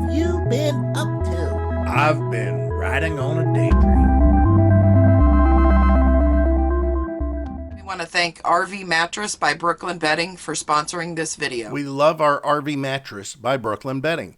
have you been up to? I've been riding on a daydream. We want to thank RV Mattress by Brooklyn Bedding for sponsoring this video. We love our RV mattress by Brooklyn Bedding.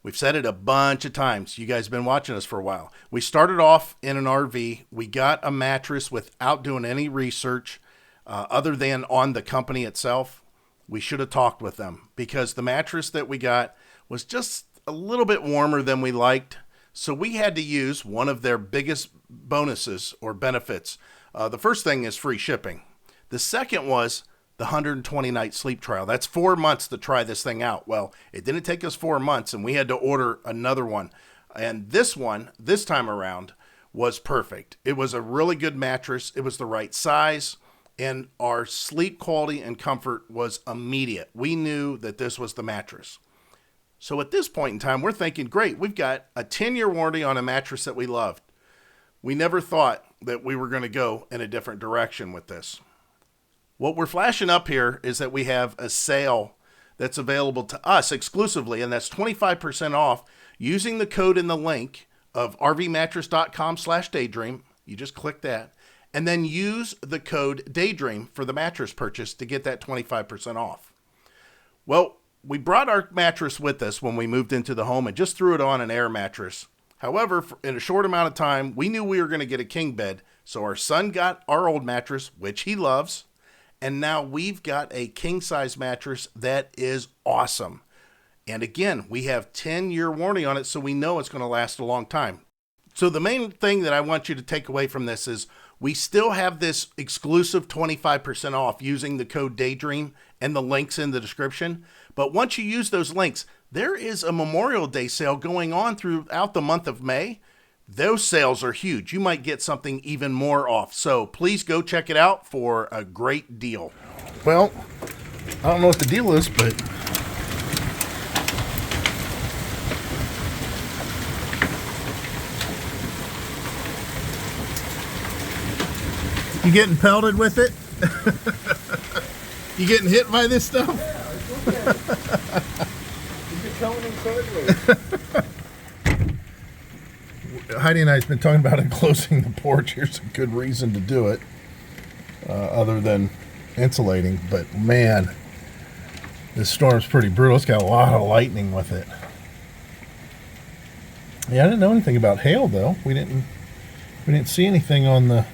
We've said it a bunch of times. You guys have been watching us for a while. We started off in an RV. We got a mattress without doing any research other than on the company itself. We should have talked with them because the mattress that we got was just a little bit warmer than we liked. So we had to use one of their biggest bonuses or benefits. The first thing is free shipping. The second was the 120-night sleep trial. That's 4 months to try this thing out. Well, it didn't take us 4 months, and we had to order another one. And this one, this time around, was perfect. It was a really good mattress. It was the right size, and our sleep quality and comfort was immediate. We knew that this was the mattress. So at this point in time, we're thinking, great, we've got a 10-year warranty on a mattress that we loved. We never thought that we were going to go in a different direction with this. What we're flashing up here is that we have a sale that's available to us exclusively, and that's 25% off using the code in the link of rvmattress.com/daydream. You just click that, and then use the code daydream for the mattress purchase to get that 25% off. Well, we brought our mattress with us when we moved into the home and just threw it on an air mattress. However, in a short amount of time, we knew we were going to get a king bed, so our son got our old mattress, which he loves. And now we've got a king-size mattress that is awesome. And again, we have 10-year warranty on it, so we know it's going to last a long time. So the main thing that I want you to take away from this is we still have this exclusive 25% off using the code Daydream and the links in the description. But once you use those links, there is a Memorial Day sale going on throughout the month of May. Those sales are huge. You might get something even more off. So please go check it out for a great deal. Well, I don't know what the deal is, but you getting pelted with it? You getting hit by this stuff? You're coming in sideways. Heidi and I have been talking about enclosing the porch. Here's a good reason to do it, other than insulating. But man, this storm's pretty brutal. It's got a lot of lightning with it. Yeah, I didn't know anything about hail though. We didn't see anything on the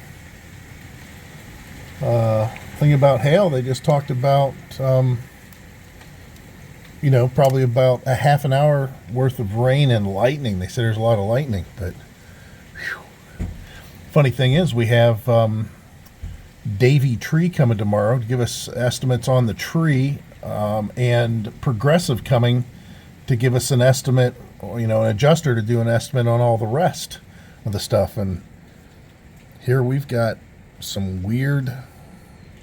thing about hail. They just talked about probably about a half an hour worth of rain and lightning. They said there's a lot of lightning, but whew. Funny thing is we have Davy Tree coming tomorrow to give us estimates on the tree, and Progressive coming to give us an estimate, an adjuster to do an estimate on all the rest of the stuff. And here we've got some weird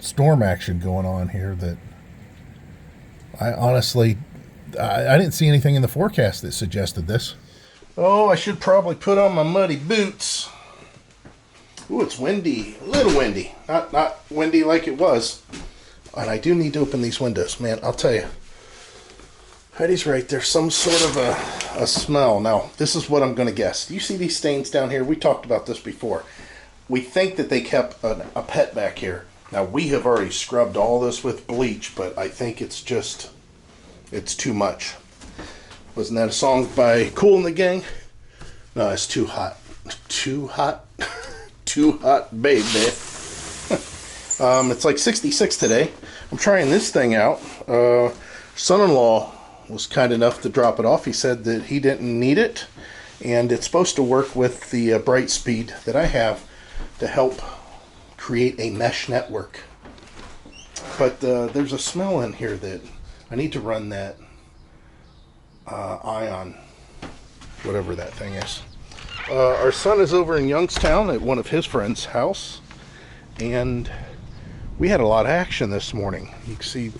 storm action going on here that I honestly, I didn't see anything in the forecast that suggested this. Oh, I should probably put on my muddy boots. Ooh, it's windy. A little windy. Not windy like it was. And I do need to open these windows. Man, I'll tell you. Heidi's right. There's some sort of a smell. Now, this is what I'm going to guess. Do you see these stains down here? We talked about this before. We think that they kept a pet back here. Now, we have already scrubbed all this with bleach, but I think it's too much. Wasn't that a song by Kool and the Gang? No, it's Too Hot. Too hot? Too hot, baby. It's like 66 today. I'm trying this thing out. Son-in-law was kind enough to drop it off. He said that he didn't need it, and it's supposed to work with the Bright Speed that I have to help create a mesh network. But there's a smell in here that I need to run that ion, whatever that thing is. Our son is over in Youngstown at one of his friends' house, and we had a lot of action this morning. You can see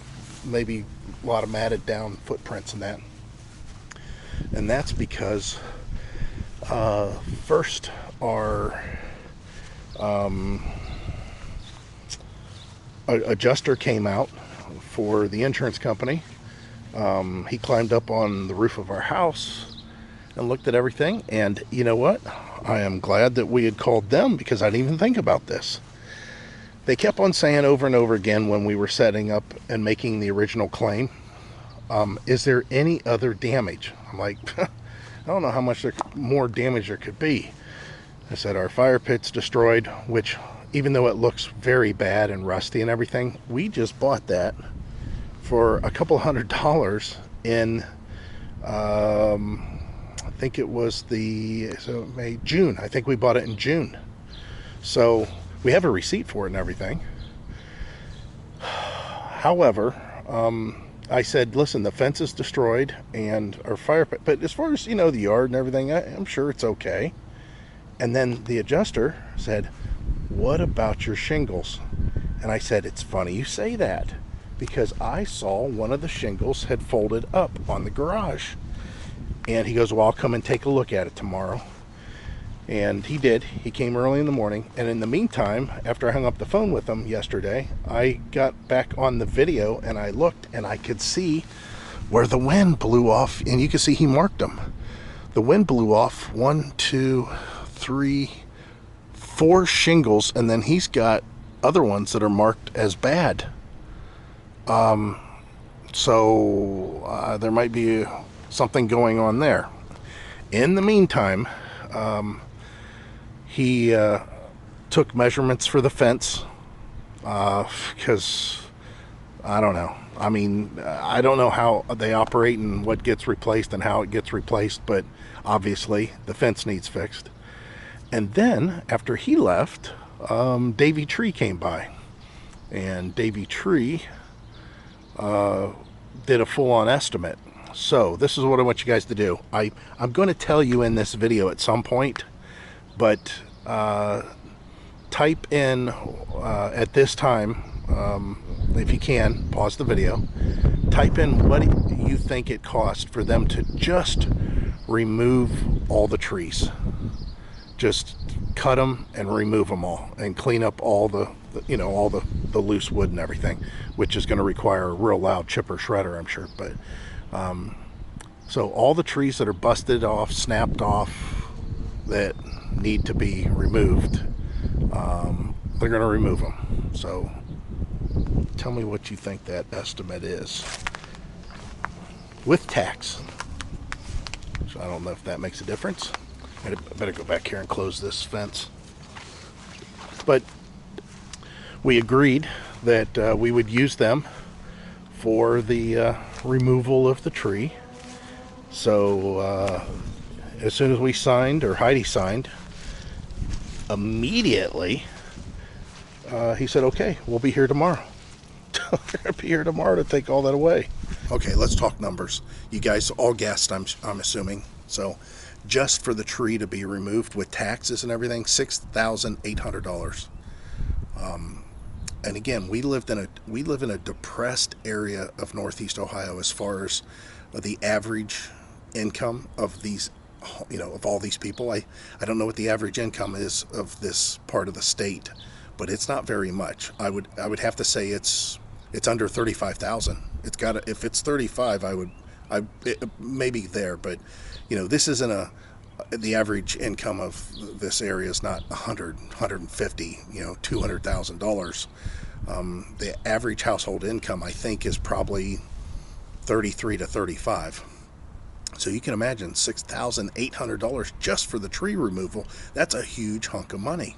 maybe a lot of matted down footprints in that. And that's because first our adjuster came out for the insurance company He climbed up on the roof of our house and looked at everything. And you know what? I am glad that we had called them, because I didn't even think about this. They kept on saying over and over again when we were setting up and making the original claim, is there any other damage? I'm like, I don't know how much more damage there could be. I said, our fire pit's destroyed, which, even though it looks very bad and rusty and everything, we just bought that for a couple $100 in, I think it was June. I think we bought it in June. So we have a receipt for it and everything. However, I said, listen, the fence is destroyed and our fire pit, but as far as, the yard and everything, I'm sure it's okay. And then the adjuster said, what about your shingles? And I said, it's funny you say that, because I saw one of the shingles had folded up on the garage. And he goes, well, I'll come and take a look at it tomorrow. And he did. He came early in the morning. And in the meantime, after I hung up the phone with him yesterday, I got back on the video and I looked and I could see where the wind blew off. And you can see he marked them. The wind blew off 1, 2, 3, 4 shingles. And then he's got other ones that are marked as bad. So there might be something going on there. In the meantime, he took measurements for the fence, because I don't know. I mean, I don't know how they operate and what gets replaced and how it gets replaced, but obviously the fence needs fixed. And then after he left, Davy Tree came by, and Davy Tree did a full-on estimate. So this is what I want you guys to do. I'm going to tell you in this video at some point, but type in at this time, if you can, pause the video, type in what you think it cost for them to just remove all the trees. Just cut them and remove them all and clean up all the loose wood and everything, which is going to require a real loud chipper shredder, I'm sure. But so all the trees that are busted off, snapped off, that need to be removed, they're going to remove them. So tell me what you think that estimate is with tax. So I don't know if that makes a difference. I better go back here and close this fence. But we agreed that we would use them for the removal of the tree. So as soon as we signed, or Heidi signed, immediately he said, okay, we'll be here tomorrow. We're gonna be here tomorrow to take all that away. Okay, let's talk numbers. You guys all guessed, I'm assuming. So just for the tree to be removed with taxes and everything, $6,800. And again, we live in a depressed area of Northeast Ohio as far as the average income of these, of all these people. I don't know what the average income is of this part of the state, but it's not very much. I would have to say it's under 35,000. It's got to, if it's 35, it may be there, but this isn't the average income of this area is not 100, 150, $200,000. The average household income, I think, is probably 33 to 35. So you can imagine $6,800 just for the tree removal. That's a huge hunk of money.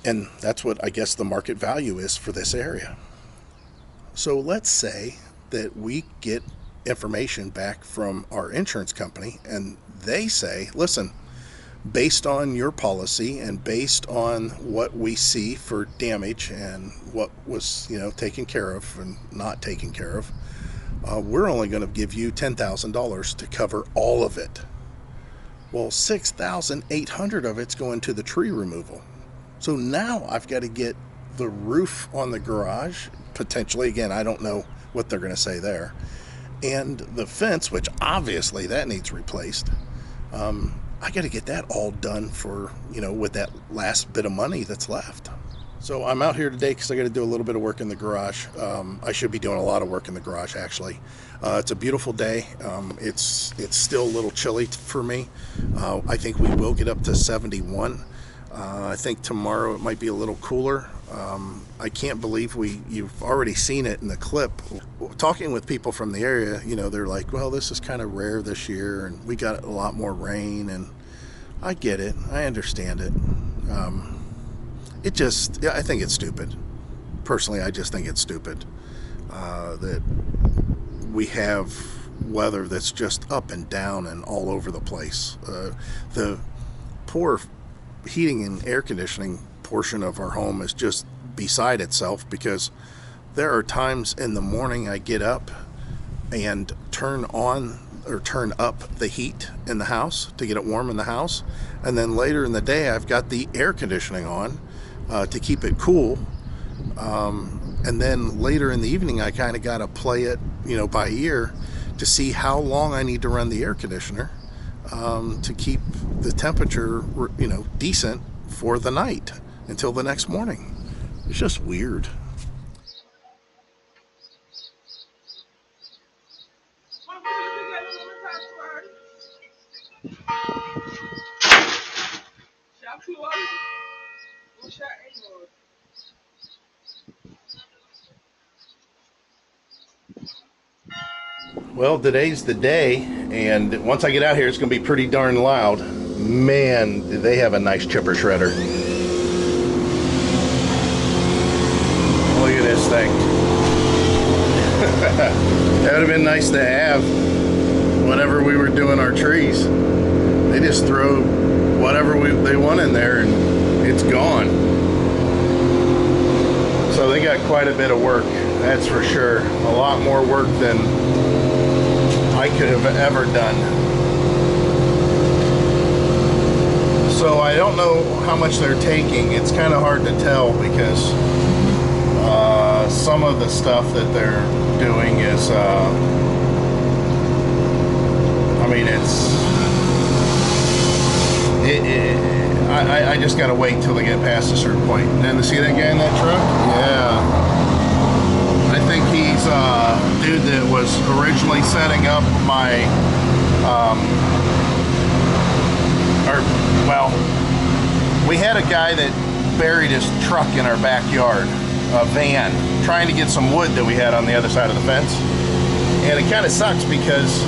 And that's what I guess the market value is for this area. So let's say that we get information back from our insurance company and they say, listen, based on your policy and based on what we see for damage and what was taken care of and not taken care of, we're only going to give you $10,000 to cover all of it. Well, $6,800 of it's going to the tree removal. So now I've got to get the roof on the garage, potentially. Again, I don't know what they're going to say there. And the fence, which obviously that needs replaced. I got to get that all done for, with that last bit of money that's left. So I'm out here today because I got to do a little bit of work in the garage. I should be doing a lot of work in the garage, actually. It's a beautiful day. It's still a little chilly for me. I think we will get up to 71. I think tomorrow it might be a little cooler. I can't believe you've already seen it in the clip. Talking with people from the area, you know, they're like, well, this is kind of rare this year, and we got a lot more rain, and I get it. I understand it. I think it's stupid. Personally, I just think it's stupid that we have weather that's just up and down and all over the place. The poor heating and air conditioning portion of our home is just beside itself, because there are times in the morning I get up and turn on or turn up the heat in the house to get it warm in the house, and then later in the day I've got the air conditioning on to keep it cool, and then later in the evening I kind of got to play it, you know, by ear to see how long I need to run the air conditioner to keep the temperature, you know, decent for the night until the next morning. It's just weird. Well, today's the day, and once I get out here, it's going to be pretty darn loud. Man, they have a nice chipper shredder. Look at this thing. That would have been nice to have whenever we were doing our trees. They just throw whatever they want in there, and it's gone. So they got quite a bit of work, that's for sure. A lot more work than I could have ever done. So I don't know how much they're taking. It's kind of hard to tell, because some of the stuff that they're doing is, I mean, I just gotta wait till they get past a certain point. And then to see that guy in that truck? Yeah. I think he's a dude that was originally setting up my, we had a guy that buried his truck in our backyard, a van, trying to get some wood that we had on the other side of the fence. And it kind of sucks, because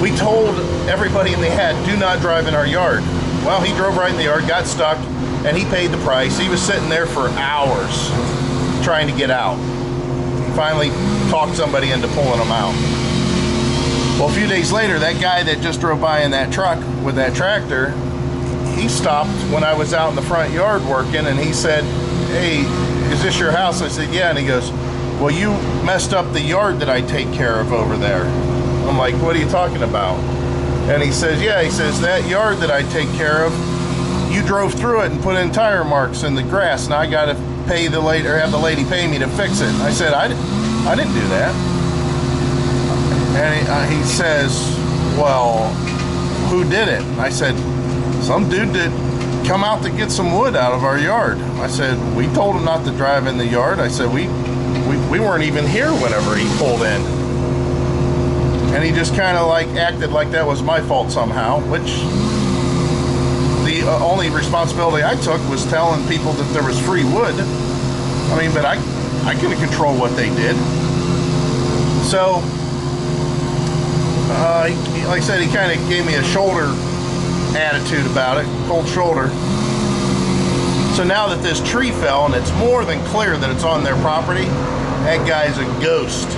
we told everybody in the ad, do not drive in our yard. Well, he drove right in the yard, got stuck, and he paid the price. He was sitting there for hours trying to get out. Finally talked somebody into pulling him out. Well, a few days later, that guy that just drove by in that truck with that tractor, he stopped when I was out in the front yard working, and he said, hey, is this your house? I said, yeah. And he goes, well, you messed up the yard that I take care of over there. I'm like, what are you talking about? And he says, yeah, he says, that yard that I take care of, you drove through it and put in tire marks in the grass, and I got to pay the lady, or have the lady pay me to fix it. I said, I didn't do that. And he says, well, who did it? I said, some dude that come out to get some wood out of our yard. I said, we told him not to drive in the yard. I said, we weren't even here whenever he pulled in. And he just kind of like acted like that was my fault somehow, which the only responsibility I took was telling people that there was free wood. I mean, but I couldn't control what they did. So, like I said, he kind of gave me a shoulder attitude about it, cold shoulder. So now that this tree fell, and it's more than clear that it's on their property, that guy's a ghost.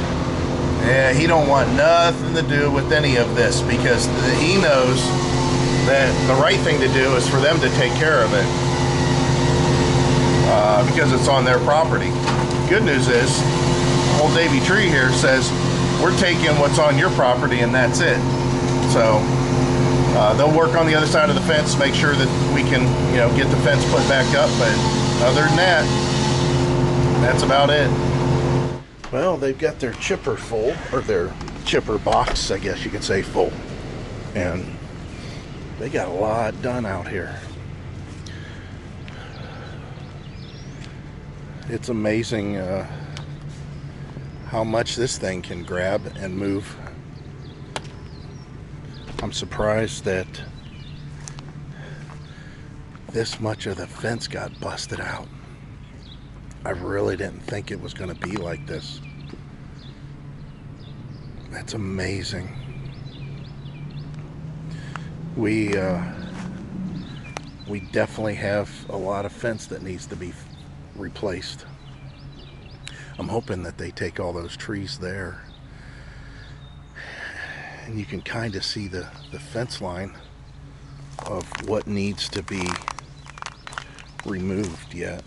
Yeah, he don't want nothing to do with any of this, because he knows that the right thing to do is for them to take care of it, because it's on their property. Good news is, old Davy Tree here says, we're taking what's on your property and that's it. So they'll work on the other side of the fence, make sure that we can, you know, get the fence put back up, but other than that, that's about it. Well, they've got their chipper full, or their chipper box, I guess you could say, full. And they got a lot done out here. It's amazing how much this thing can grab and move. I'm surprised that this much of the fence got busted out. I really didn't think it was going to be like this. That's amazing. We definitely have a lot of fence that needs to be replaced. I'm hoping that they take all those trees there, and you can kind of see the fence line of what needs to be removed yet.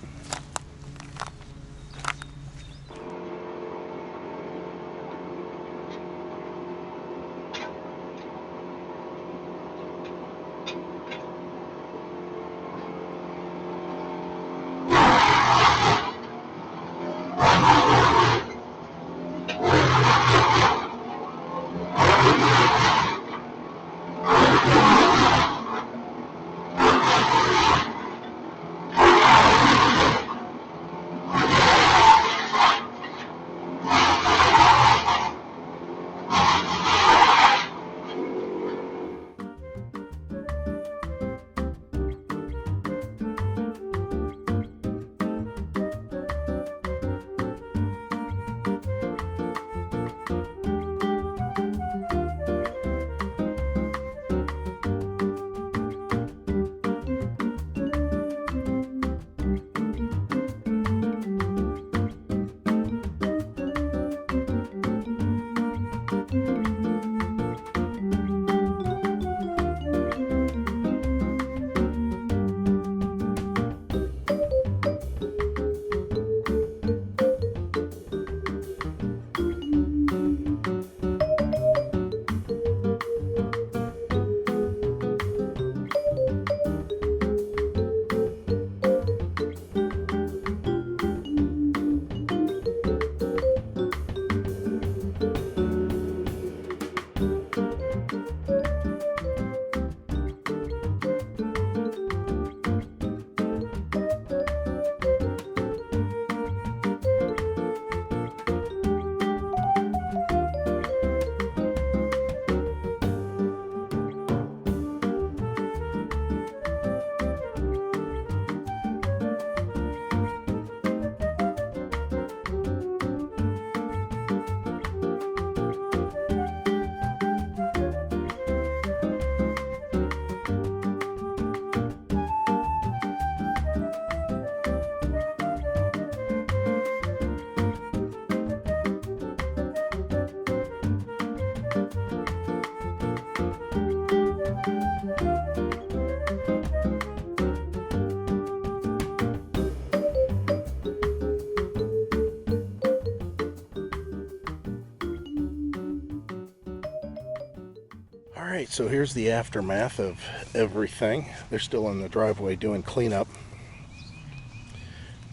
Alright, so here's the aftermath of everything. They're still in the driveway doing cleanup.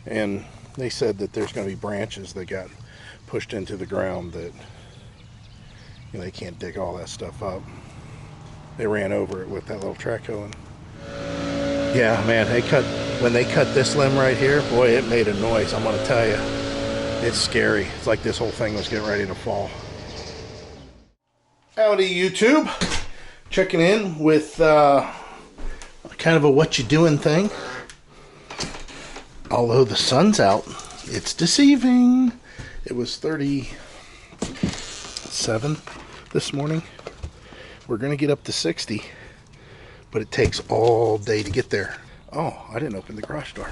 And they said that there's going to be branches that got pushed into the ground that, you know, they can't dig all that stuff up. They ran over it with that little track hoe. And yeah, man, when they cut this limb right here, boy, it made a noise, I'm going to tell you. It's scary. It's like this whole thing was getting ready to fall. Howdy, YouTube. Checking in with kind of a what you doing thing. Although the sun's out, it's deceiving. It was 37 this morning. We're going to get up to 60, but it takes all day to get there. Oh, I didn't open the garage door.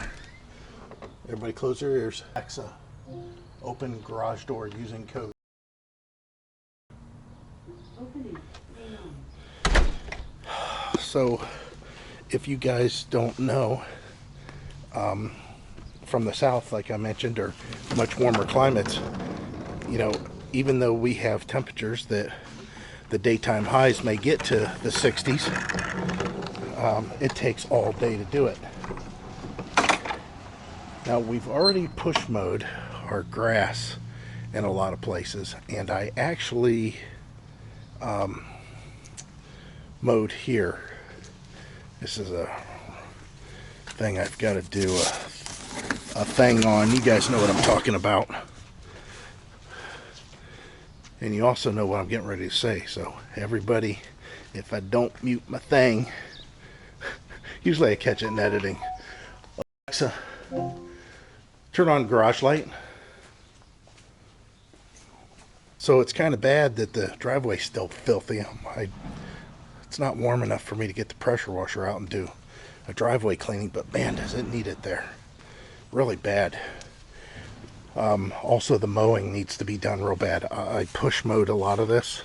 Everybody close their ears. Alexa, open garage door using code. So, if you guys don't know, from the south, like I mentioned, or much warmer climates, you know, even though we have temperatures that the daytime highs may get to the 60s, it takes all day to do it. Now, we've already push mowed our grass in a lot of places, and I actually mowed here. This is a thing I've got to do a thing on. You guys know what I'm talking about. And you also know what I'm getting ready to say. So everybody, if I don't mute my thing, usually I catch it in editing. Alexa, turn on garage light. So it's kind of bad that the driveway's still filthy. It's not warm enough for me to get the pressure washer out and do a driveway cleaning, but man, does it need it there. Really bad. Also, the mowing needs to be done real bad. I push mowed a lot of this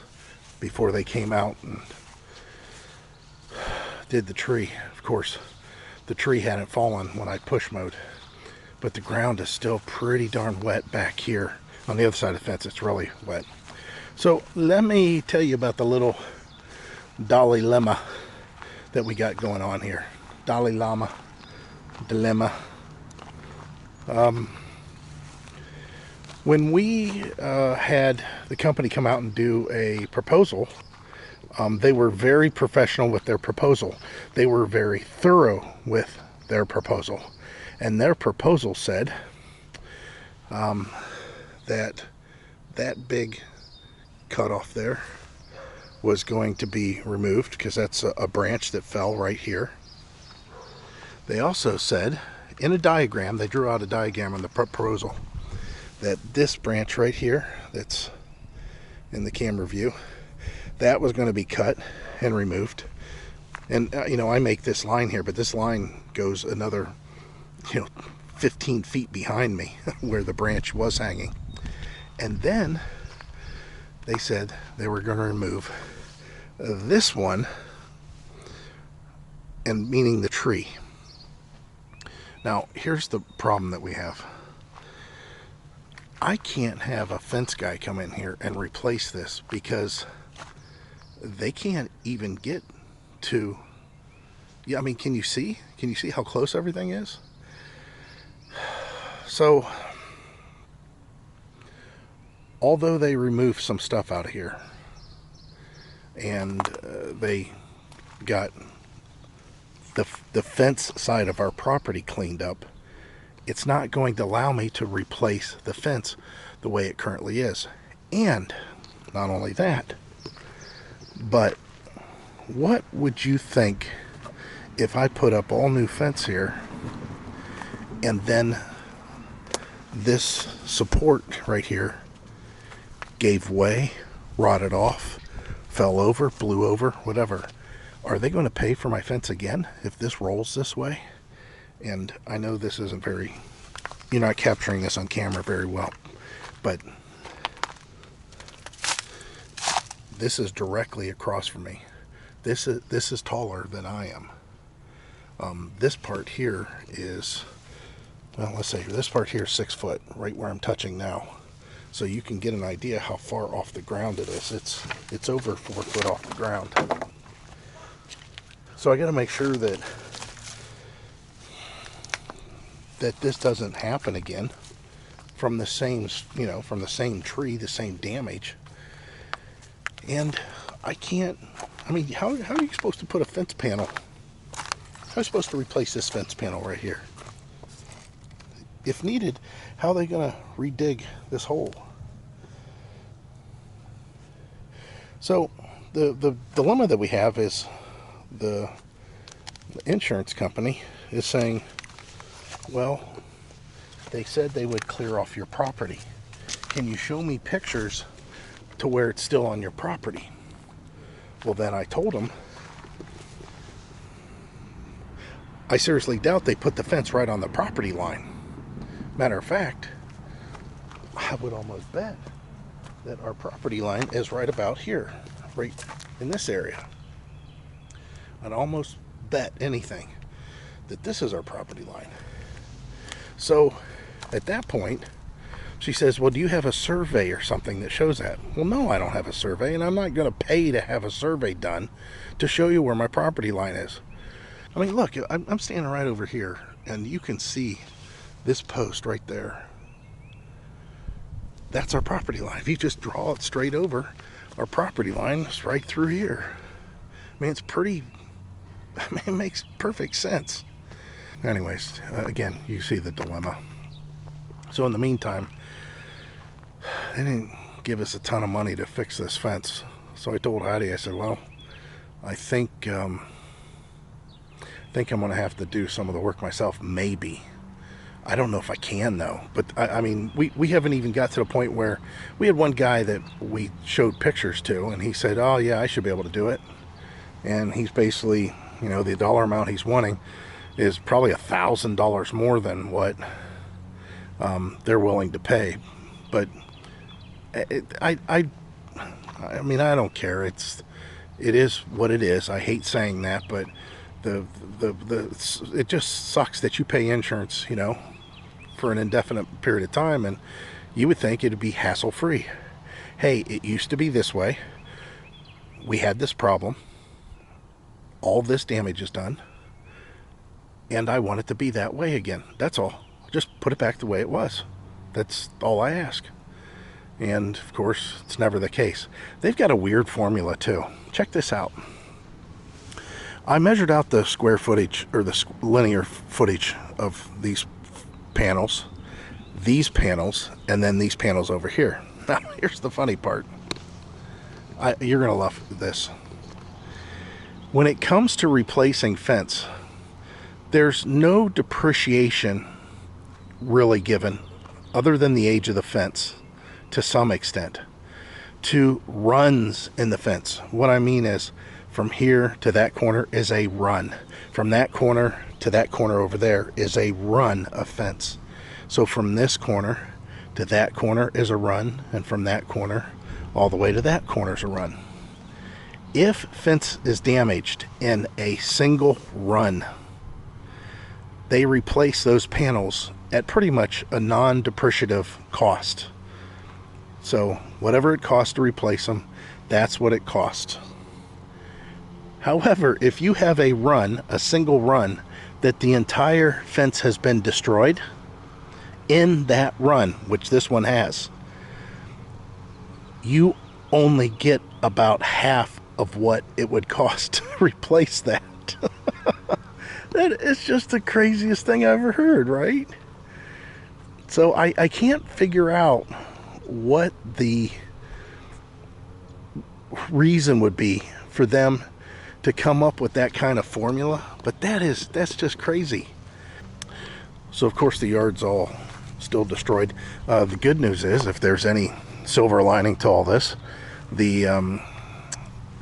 before they came out and did the tree. Of course, the tree hadn't fallen when I push mowed, but the ground is still pretty darn wet back here. On the other side of the fence, it's really wet. So let me tell you about the little Dalai Lemma that we got going on here. Dalai Lama dilemma. When we had the company come out and do a proposal, they were very professional with their proposal. They were very thorough with their proposal. And their proposal said that big cutoff there was going to be removed because that's a branch that fell right here. They also said in a diagram, they drew out a diagram on the proposal, that this branch right here that's in the camera view, that was going to be cut and removed. And you know, I make this line here, but this line goes another 15 feet behind me where the branch was hanging. And then they said they were going to remove this one, and meaning the tree. Now here's the problem that we have. I can't have a fence guy come in here and replace this because they can't even get to, I mean, can you see how close everything is? So although they removed some stuff out of here and they got the fence side of our property cleaned up, it's not going to allow me to replace the fence the way it currently is. And not only that, but what would you think if I put up all new fence here and then this support right here gave way, rotted off, fell over, blew over, whatever? Are they going to pay for my fence again if this rolls this way? And I know this isn't very, you're not capturing this on camera very well, but this is directly across from me. This is taller than I am. This part here is, well, let's say this part here is 6 foot, right where I'm touching now. So you can get an idea how far off the ground it is. It's over 4 foot off the ground. So I got to make sure that this doesn't happen again from the same, from the same tree, the same damage. And I can't, I mean, how are you supposed to put a fence panel? How are you supposed to replace this fence panel right here? If needed, how are they going to redig this hole? So the dilemma that we have is the insurance company is saying, well, they said they would clear off your property. Can you show me pictures to where it's still on your property? Well, then I told them, I seriously doubt they put the fence right on the property line. Matter of fact, I would almost bet that our property line is right about here, right in this area. I'd almost bet anything that this is our property line. So at that point, she says, well, do you have a survey or something that shows that? Well, no, I don't have a survey, and I'm not going to pay to have a survey done to show you where my property line is. I mean, look, I'm standing right over here, and you can see this post right there. That's our property line. If you just draw it straight over, our property line is right through here. I mean, it's pretty, I mean, it makes perfect sense. Anyways, again, you see the dilemma. So in the meantime, they didn't give us a ton of money to fix this fence. So I told Heidi, I said, well, I think I'm going to have to do some of the work myself, maybe. I don't know if I can, though. But, I mean, we haven't even got to the point where we had one guy that we showed pictures to, and he said, oh, yeah, I should be able to do it. And he's basically, you know, the dollar amount he's wanting is probably $1,000 more than what they're willing to pay. But I mean, I don't care. It is what it is. I hate saying that, but it just sucks that you pay insurance, you know, for an indefinite period of time, and you would think it'd be hassle-free. Hey, it used to be this way. We had this problem. All this damage is done, and I want it to be that way again. That's all. Just put it back the way it was. That's all I ask. And of course, it's never the case. They've got a weird formula too. Check this out. I measured out the square footage, or the linear footage of these panels, and then these panels over here. Now, here's the funny part. You're going to love this. When it comes to replacing fence, there's no depreciation really given, other than the age of the fence, to some extent, to runs in the fence. What I mean is, from here to that corner is a run. From that corner to that corner over there is a run of fence. So from this corner to that corner is a run, and from that corner all the way to that corner is a run. If fence is damaged in a single run, they replace those panels at pretty much a non-depreciative cost. So whatever it costs to replace them, that's what it costs. However, if you have a run, a single run, that the entire fence has been destroyed, in that run, which this one has, you only get about half of what it would cost to replace that. That is just the craziest thing I've ever heard, right? So I can't figure out what the reason would be for them to come up with that kind of formula, but that's just crazy. So of course the yard's all still destroyed. The good news is, if there's any silver lining to all this, the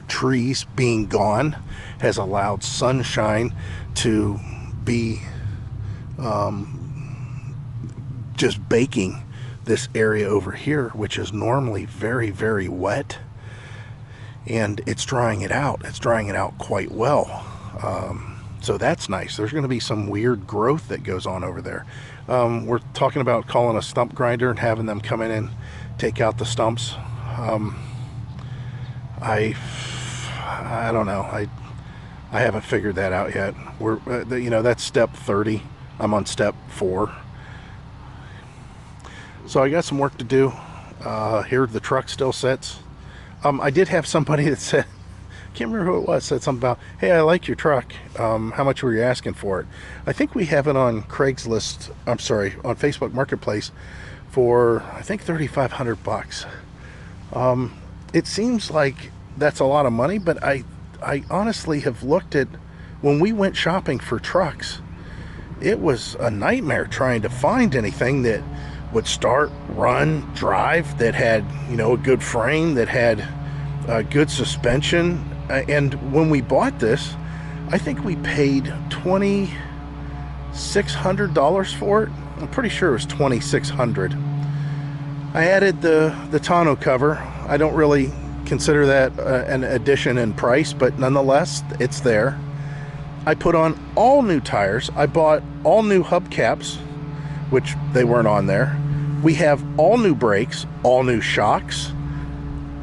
trees being gone has allowed sunshine to be just baking this area over here, which is normally very, very wet, and it's drying it out. It's drying it out quite well. So that's nice. There's going to be some weird growth that goes on over there. We're talking about calling a stump grinder and having them come in and take out the stumps. I don't know. I haven't figured that out yet. We're you know, that's step 30. I'm on step 4. So I got some work to do. Here the truck still sits. I did have somebody that said, I can't remember who it was, said something about, hey, I like your truck. How much were you asking for it? I think we have it on Craigslist, I'm sorry, on Facebook Marketplace for, I think, $3,500. It seems like that's a lot of money, but I honestly have looked at, when we went shopping for trucks, it was a nightmare trying to find anything that would start, run, drive, that had, you know, a good frame, that had good suspension. And when we bought this, I think we paid $2,600 for it. I'm pretty sure it was $2,600. I added the tonneau cover. I don't really consider that an addition in price, but nonetheless, it's there. I put on all new tires. I bought all new hubcaps, which they weren't on there. We have all new brakes, all new shocks,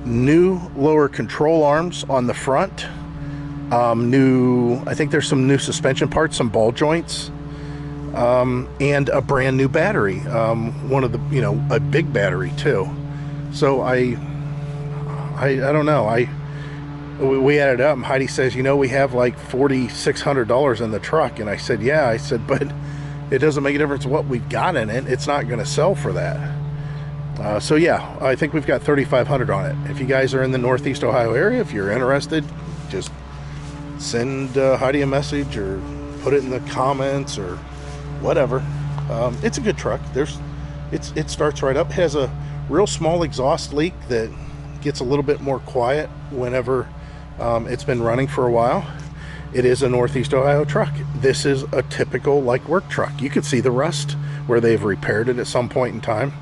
new lower control arms on the front, I think there's some new suspension parts, some ball joints, and a brand new battery, one of the, you know, a big battery too. So I don't know, we added up, and Heidi says, you know, we have like $4,600 in the truck. And I said, yeah. I said, but it doesn't make a difference what we've got in it. It's not going to sell for that. So yeah, I think we've got 3,500 on it. If you guys are in the Northeast Ohio area, if you're interested, just send Heidi a message or put it in the comments or whatever. It's a good truck. It starts right up. It has a real small exhaust leak that gets a little bit more quiet whenever it's been running for a while. It is a Northeast Ohio truck. This is a typical like work truck. You can see the rust where they've repaired it at some point in time.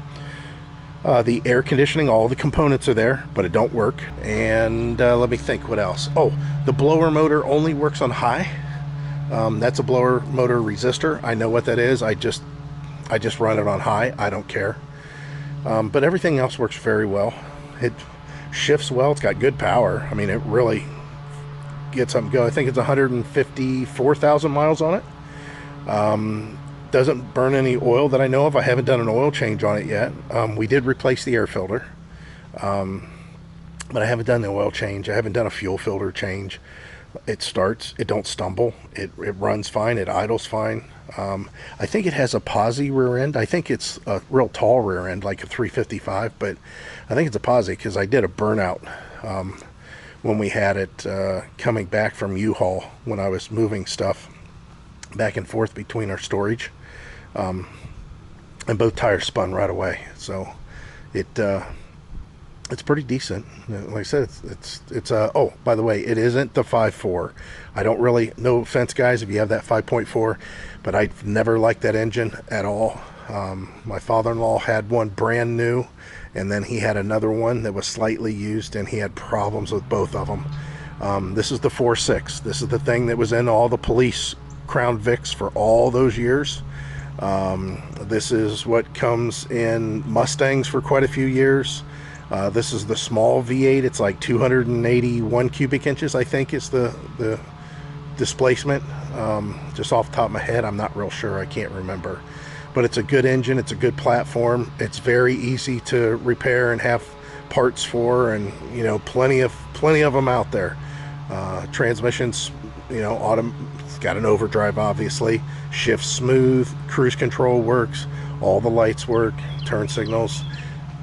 The air conditioning, all the components are there, but it don't work. And let me think what else. Oh, the blower motor only works on high. That's a blower motor resistor. I know what that is. I just run it on high. I don't care. But everything else works very well. It shifts well. It's got good power. I mean, it really gets something going. I think it's 154,000 miles on it. Doesn't burn any oil that I know of. I haven't done an oil change on it yet. We did replace the air filter, but I haven't done the oil change. I haven't done a fuel filter change. It starts, it don't stumble, it runs fine, it idles fine. I think it has a posi rear end. I think it's a real tall rear end, like a 355, but I think it's a posi because I did a burnout when we had it coming back from U-Haul when I was moving stuff back and forth between our storage, and both tires spun right away. So it's pretty decent. Like I said, it's oh, by the way, it isn't the 5.4. I don't really, no offense guys if you have that 5.4, but I've never liked that engine at all. My father-in-law had one brand new, and then he had another one that was slightly used, and he had problems with both of them. This is the 4.6. This is the thing that was in all the police Crown Vics for all those years. This is what comes in Mustangs for quite a few years. This is the small V8. It's like 281 cubic inches, I think, is the displacement. Just off the top of my head, I'm not real sure. I can't remember. But it's a good engine. It's a good platform. It's very easy to repair and have parts for, and you know, plenty of them out there. Transmissions, you know, it's got an overdrive, obviously. Shifts smooth. Cruise control works. All the lights work. Turn signals.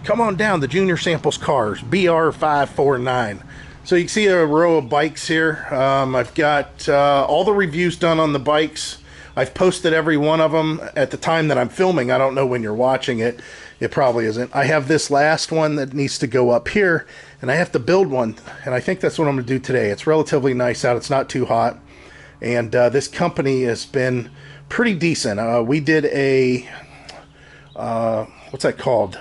Come on down to Junior Samples Cars, BR549. So you can see a row of bikes here. I've got all the reviews done on the bikes. I've posted every one of them at the time that I'm filming. I don't know when you're watching it. It probably isn't. I have this last one that needs to go up here, and I have to build one, and I think that's what I'm going to do today. It's relatively nice out. It's not too hot, and this company has been pretty decent. We did a, what's that called?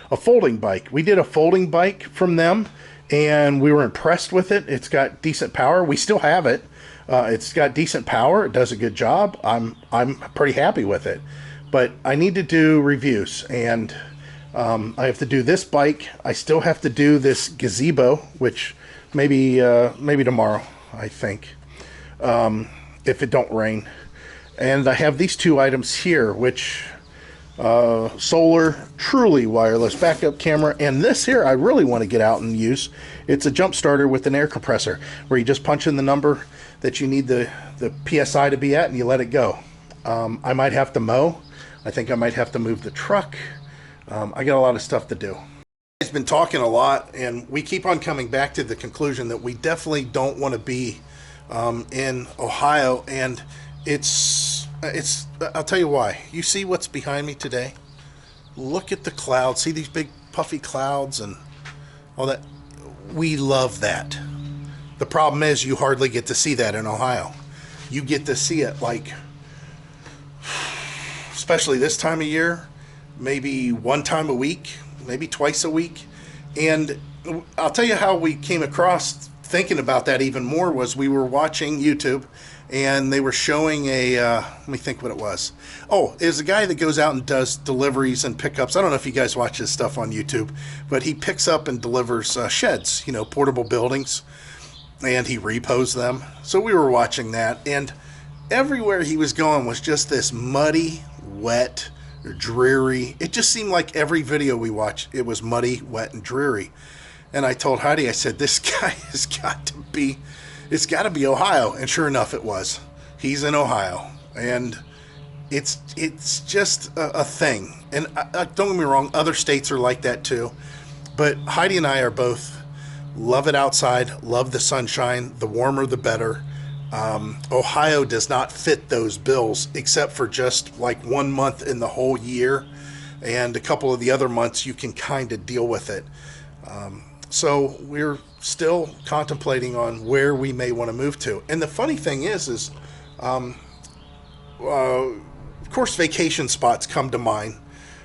A folding bike. We did a folding bike from them, and we were impressed with it. It's got decent power. We still have it. It's got decent power. It does a good job. I'm pretty happy with it. But I need to do reviews, and I have to do this bike. I still have to do this gazebo, which maybe tomorrow, I think, if it don't rain. And I have these two items here, which solar, truly wireless backup camera, and this here I really want to get out and use. It's a jump starter with an air compressor where you just punch in the number that you need the PSI to be at, and you let it go. I might have to mow. I think I might have to move the truck. I got a lot of stuff to do. I've been talking a lot, and we keep on coming back to the conclusion that we definitely don't want to be in Ohio, and it's I'll tell you why. You see what's behind me today? Look at the clouds. See these big puffy clouds and all that? We love that. The problem is you hardly get to see that in Ohio. You get to see it, like, especially this time of year, maybe one time a week, maybe twice a week. And I'll tell you how we came across thinking about that even more was we were watching YouTube, and they were showing a, let me think what it was. Oh, there's a guy that goes out and does deliveries and pickups. I don't know if you guys watch this stuff on YouTube, but he picks up and delivers sheds, you know, portable buildings, and he repos them. So we were watching that, and everywhere he was going was just this muddy, wet, dreary. It just seemed like every video we watched, it was muddy, wet, and dreary. And I told Heidi, I said, this guy has got to be, it's got to be Ohio. And sure enough, it was. He's in Ohio. And it's just a thing. And don't get me wrong, other states are like that too. But Heidi and I are both love it outside, love the sunshine. The warmer, the better. Ohio does not fit those bills except for just like 1 month in the whole year, and a couple of the other months you can kind of deal with it. So we're still contemplating on where we may want to move to. And the funny thing is of course, vacation spots come to mind.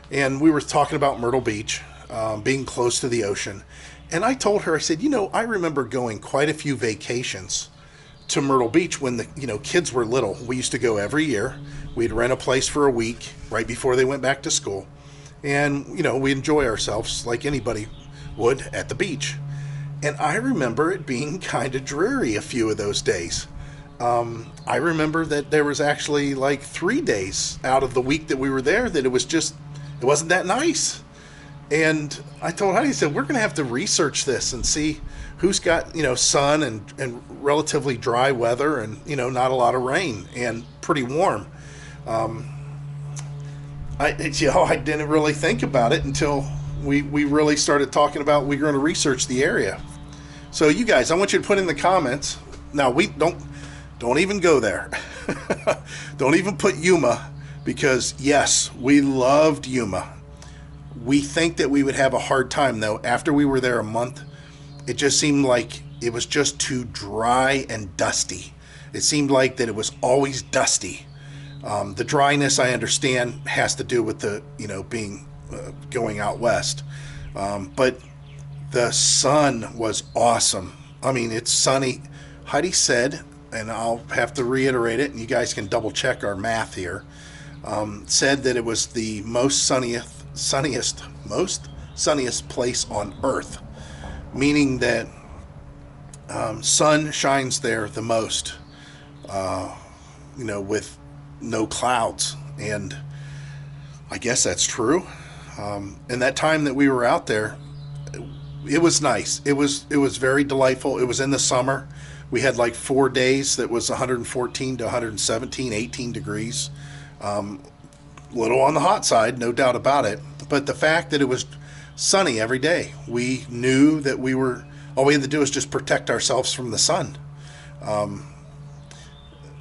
And we were talking about Myrtle Beach, being close to the ocean. And I told her, I said, I remember going quite a few vacations to Myrtle Beach when the kids were little. We used to go every year. We'd rent a place for a week right before they went back to school. And, we enjoy ourselves like anybody would at the beach. And I remember it being kind of dreary a few of those days. I remember that there was actually like 3 days out of the week that we were there that it wasn't that nice. And I told Heidi, I said, we're going to have to research this and see who's got, sun and relatively dry weather and, not a lot of rain and pretty warm. I didn't really think about it until we really started talking about we're going to research the area. So you guys, I want you to put in the comments. Now, we don't even go there. Don't even put Yuma, because yes, we loved Yuma. We think that we would have a hard time though. After we were there a month, it just seemed like it was just too dry and dusty. It seemed like that it was always dusty. The dryness, I understand, has to do with the being going out west, but the sun was awesome. I mean, it's sunny. Heidi said, and I'll have to reiterate it, and you guys can double check our math here, said that it was the most sunniest place on earth, meaning that sun shines there the most, with no clouds. And I guess that's true. And that time that we were out there, it was nice. It was very delightful. It was in the summer. We had like 4 days that was 114 to 117, 18 degrees. Little on the hot side, no doubt about it. But the fact that it was sunny every day, we knew that all we had to do was just protect ourselves from the sun.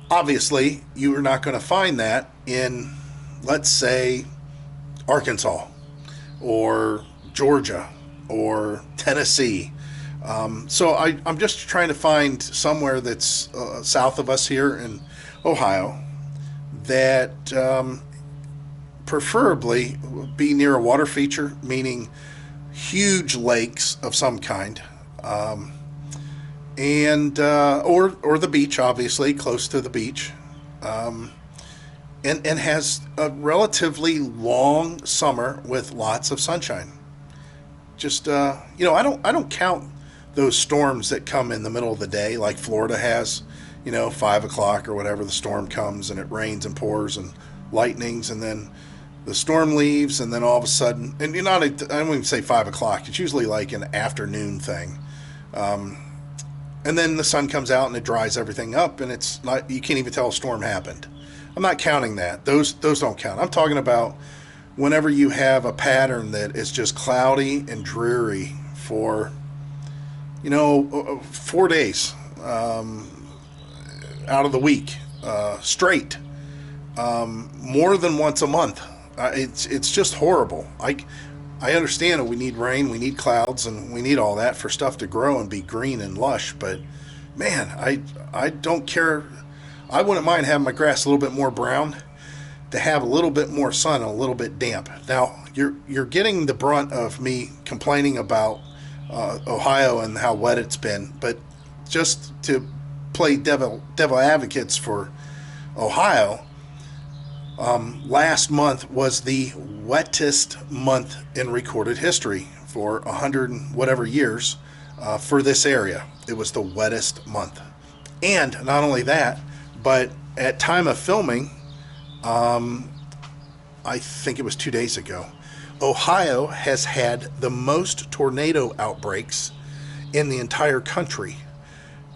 Obviously, you are not going to find that in, let's say, Arkansas or Georgia or Tennessee. So I'm just trying to find somewhere that's south of us here in Ohio that preferably be near a water feature, meaning huge lakes of some kind, and or the beach, obviously close to the beach, and has a relatively long summer with lots of sunshine. Just I don't count those storms that come in the middle of the day like Florida has, 5 o'clock or whatever, the storm comes and it rains and pours and lightnings, and then the storm leaves, and then all of a sudden, and I don't even say 5 o'clock, it's usually like an afternoon thing, and then the sun comes out and it dries everything up, and it's not, you can't even tell a storm happened. I'm not counting that. Those don't count. I'm talking about whenever you have a pattern that is just cloudy and dreary for 4 days out of the week straight, more than once a month. It's just horrible. I understand that we need rain, we need clouds, and we need all that for stuff to grow and be green and lush, but man, I don't care. I wouldn't mind having my grass a little bit more brown, to have a little bit more sun and a little bit damp. Now, you're getting the brunt of me complaining about Ohio and how wet it's been, but just to play devil advocates for Ohio, last month was the wettest month in recorded history for 100 and whatever years for this area. It was the wettest month. And not only that, but at time of filming, I think it was 2 days ago, Ohio has had the most tornado outbreaks in the entire country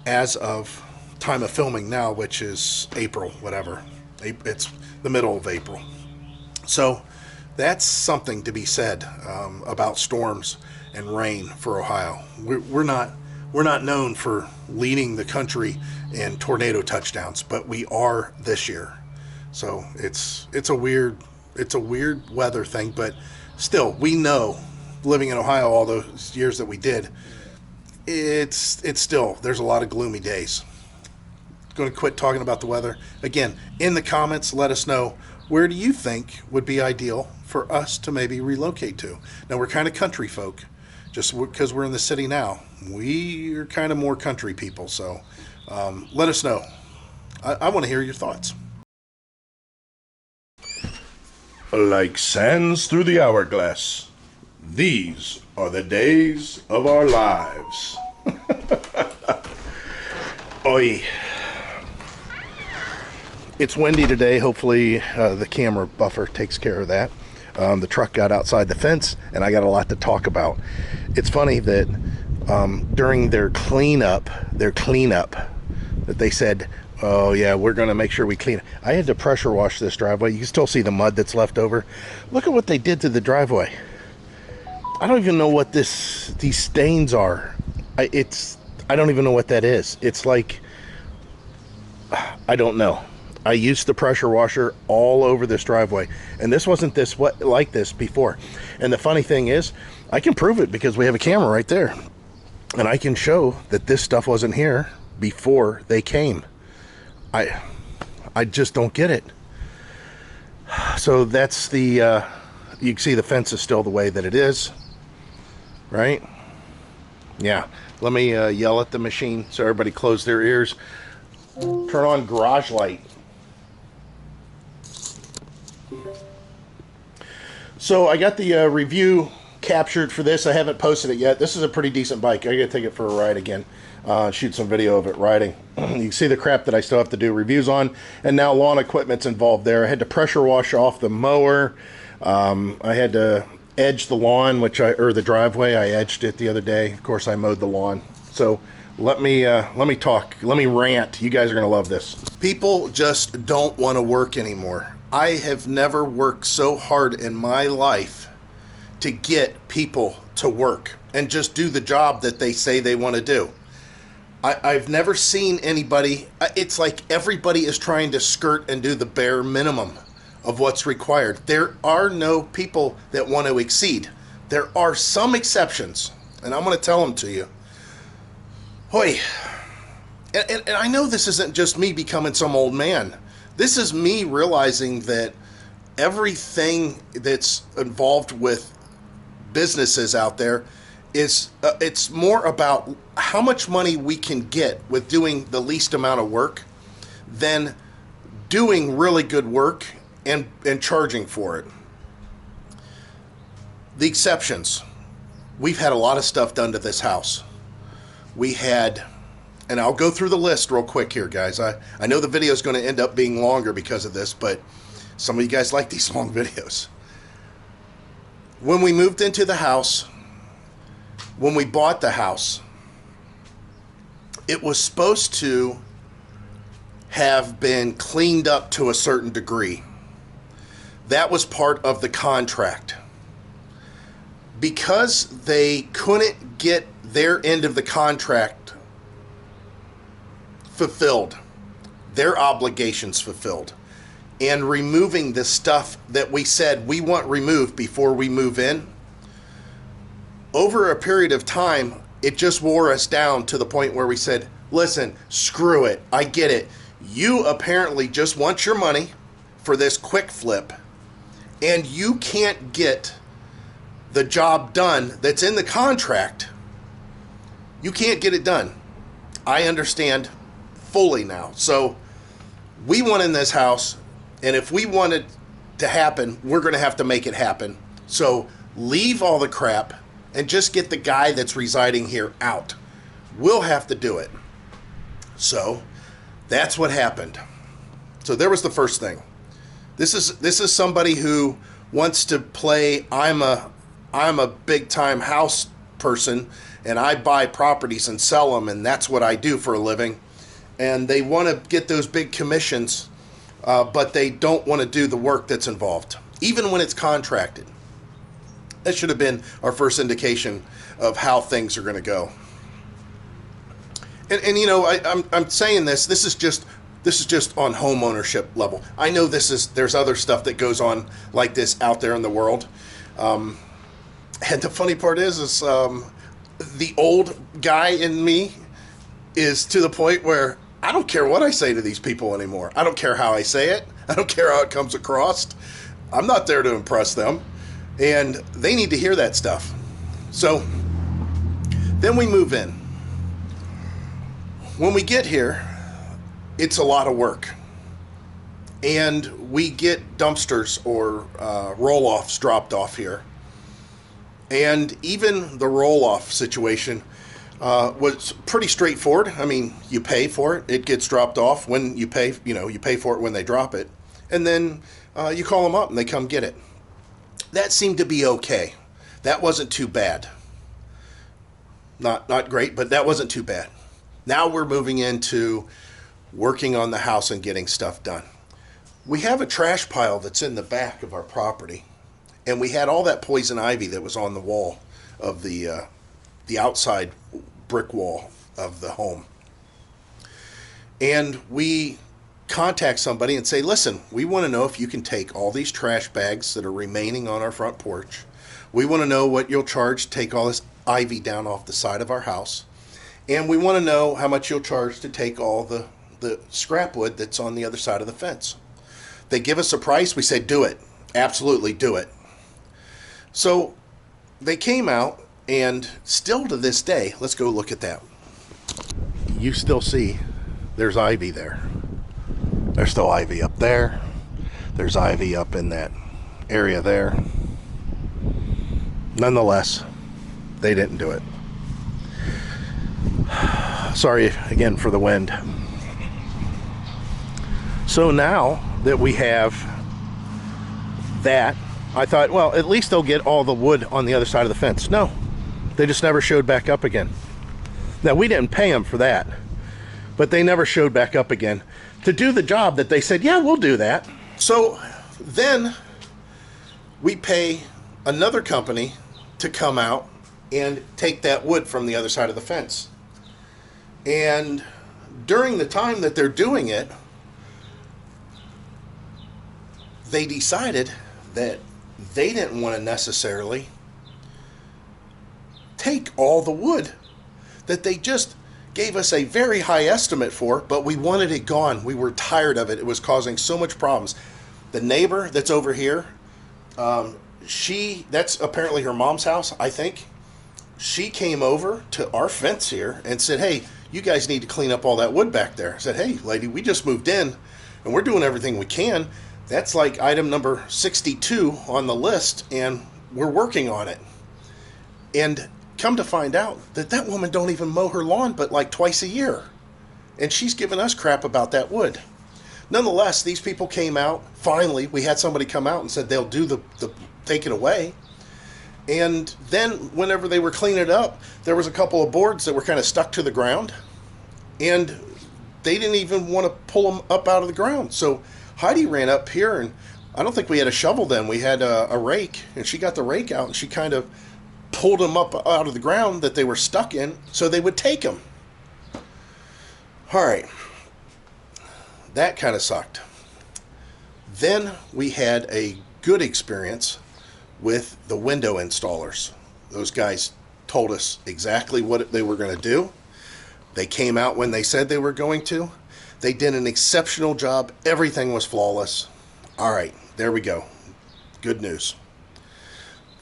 as of time of filming now, which is April, whatever. It's the middle of April. So that's something to be said about storms and rain for Ohio. We're not known for leading the country in tornado touchdowns, but we are this year. So it's a weird weather thing, but still, we know, living in Ohio all those years that we did, it's still, there's a lot of gloomy days. Going to quit talking about the weather. Again, in the comments, let us know, where do you think would be ideal for us to maybe relocate to? Now, we're kind of country folk, just because we're in the city now. We are kind of more country people, so let us know. I want to hear your thoughts. Like sands through the hourglass, these are the days of our lives. Oi. It's windy today. Hopefully the camera buffer takes care of that. The truck got outside the fence, and I got a lot to talk about. It's funny that during their cleanup, that they said, oh yeah, we're going to make sure we clean it. I had to pressure wash this driveway. You can still see the mud that's left over. Look at what they did to the driveway. I don't even know what these stains are. I don't even know what that is. It's like, I don't know. I used the pressure washer all over this driveway, and this wasn't like this before. And the funny thing is, I can prove it because we have a camera right there, and I can show that this stuff wasn't here before they came. I just don't get it. So that's you can see the fence is still the way that it is, right? Yeah. Let me yell at the machine so everybody close their ears. Turn on garage light. So I got the review captured for this. I haven't posted it yet. This is a pretty decent bike. I gotta take it for a ride again. Shoot some video of it riding. You can see the crap that I still have to do reviews on, and now lawn equipment's involved there. I had to pressure wash off the mower. I had to edge the lawn, or the driveway. I edged it the other day. Of course, I mowed the lawn. So let me talk. Let me rant. You guys are gonna love this. People just don't want to work anymore. I have never worked so hard in my life to get people to work and just do the job that they say they want to do. I've never seen anybody, it's like everybody is trying to skirt and do the bare minimum of what's required. There are no people that want to exceed. There are some exceptions, and I'm going to tell them to you. Hoy, and I know this isn't just me becoming some old man. This is me realizing that everything that's involved with businesses out there is it's more about how much money we can get with doing the least amount of work than doing really good work and charging for it. The exceptions. We've had a lot of stuff done to this house. We had, and I'll go through the list real quick here, guys. I know the video is going to end up being longer because of this, but some of you guys like these long videos. When we moved into the house, when we bought the house, it was supposed to have been cleaned up to a certain degree. That was part of the contract. Because they couldn't get their end of the contract fulfilled, their obligations fulfilled, and removing the stuff that we said we want removed before we move in, over a period of time, it just wore us down to the point where we said, listen, screw it, I get it. You apparently just want your money for this quick flip, and you can't get the job done that's in the contract. You can't get it done. I understand fully now. So we want in this house, and if we want it to happen, we're going to have to make it happen. So leave all the crap and just get the guy that's residing here out. We'll have to do it. So that's what happened. So there was the first thing. This is somebody who wants to play, I'm a big time house person and I buy properties and sell them, and that's what I do for a living. And they want to get those big commissions but they don't want to do the work that's involved, even when it's contracted. That should have been our first indication of how things are going to go. And you know, I'm saying this is just on home ownership level. I know there's other stuff that goes on like this out there in the world. And the funny part is the old guy in me is to the point where I don't care what I say to these people anymore. I don't care how I say it. I don't care how it comes across. I'm not there to impress them. And they need to hear that stuff. So then we move in. When we get here, it's a lot of work. And we get dumpsters or roll-offs dropped off here. And even the roll-off situation was pretty straightforward. I mean, you pay for it. It gets dropped off when you pay, you pay for it when they drop it. And then you call them up and they come get it. That seemed to be okay. That wasn't too bad. Not great, but that wasn't too bad. Now we're moving into working on the house and getting stuff done. We have a trash pile that's in the back of our property, and we had all that poison ivy that was on the wall of the outside brick wall of the home. And we contact somebody and say, listen, we want to know if you can take all these trash bags that are remaining on our front porch. We want to know what you'll charge to take all this ivy down off the side of our house. And we want to know how much you'll charge to take all the scrap wood that's on the other side of the fence. They give us a price. We say, do it. Absolutely do it. So they came out, and still to this day, let's go look at that. You still see there's ivy there. There's still ivy up there. There's ivy up in that area there. Nonetheless, they didn't do it. Sorry again for the wind. So now that we have that, I thought, well, at least they'll get all the wood on the other side of the fence. No, they just never showed back up again. Now, we didn't pay them for that, but they never showed back up again to do the job that they said, yeah, we'll do that. So then we pay another company to come out and take that wood from the other side of the fence. And during the time that they're doing it, they decided that they didn't want to necessarily take all the wood that they just gave us a very high estimate for, but we wanted it gone. We were tired of it. It was causing so much problems. The neighbor that's over here, that's apparently her mom's house, I think. She came over to our fence here and said, hey, you guys need to clean up all that wood back there. I said, hey, lady, we just moved in and we're doing everything we can. That's like item number 62 on the list, and we're working on it. And come to find out that woman don't even mow her lawn but like twice a year. And she's giving us crap about that wood. Nonetheless, these people came out. Finally, we had somebody come out and said they'll do the take it away. And then whenever they were cleaning it up, there was a couple of boards that were kind of stuck to the ground. And they didn't even want to pull them up out of the ground. So Heidi ran up here, and I don't think we had a shovel then. We had a rake, and she got the rake out, and she kind of pulled them up out of the ground that they were stuck in so they would take them. All right. That kind of sucked. Then we had a good experience with the window installers. Those guys told us exactly what they were going to do. They came out when they said they were going to. They did an exceptional job. Everything was flawless. All right, there we go. Good news.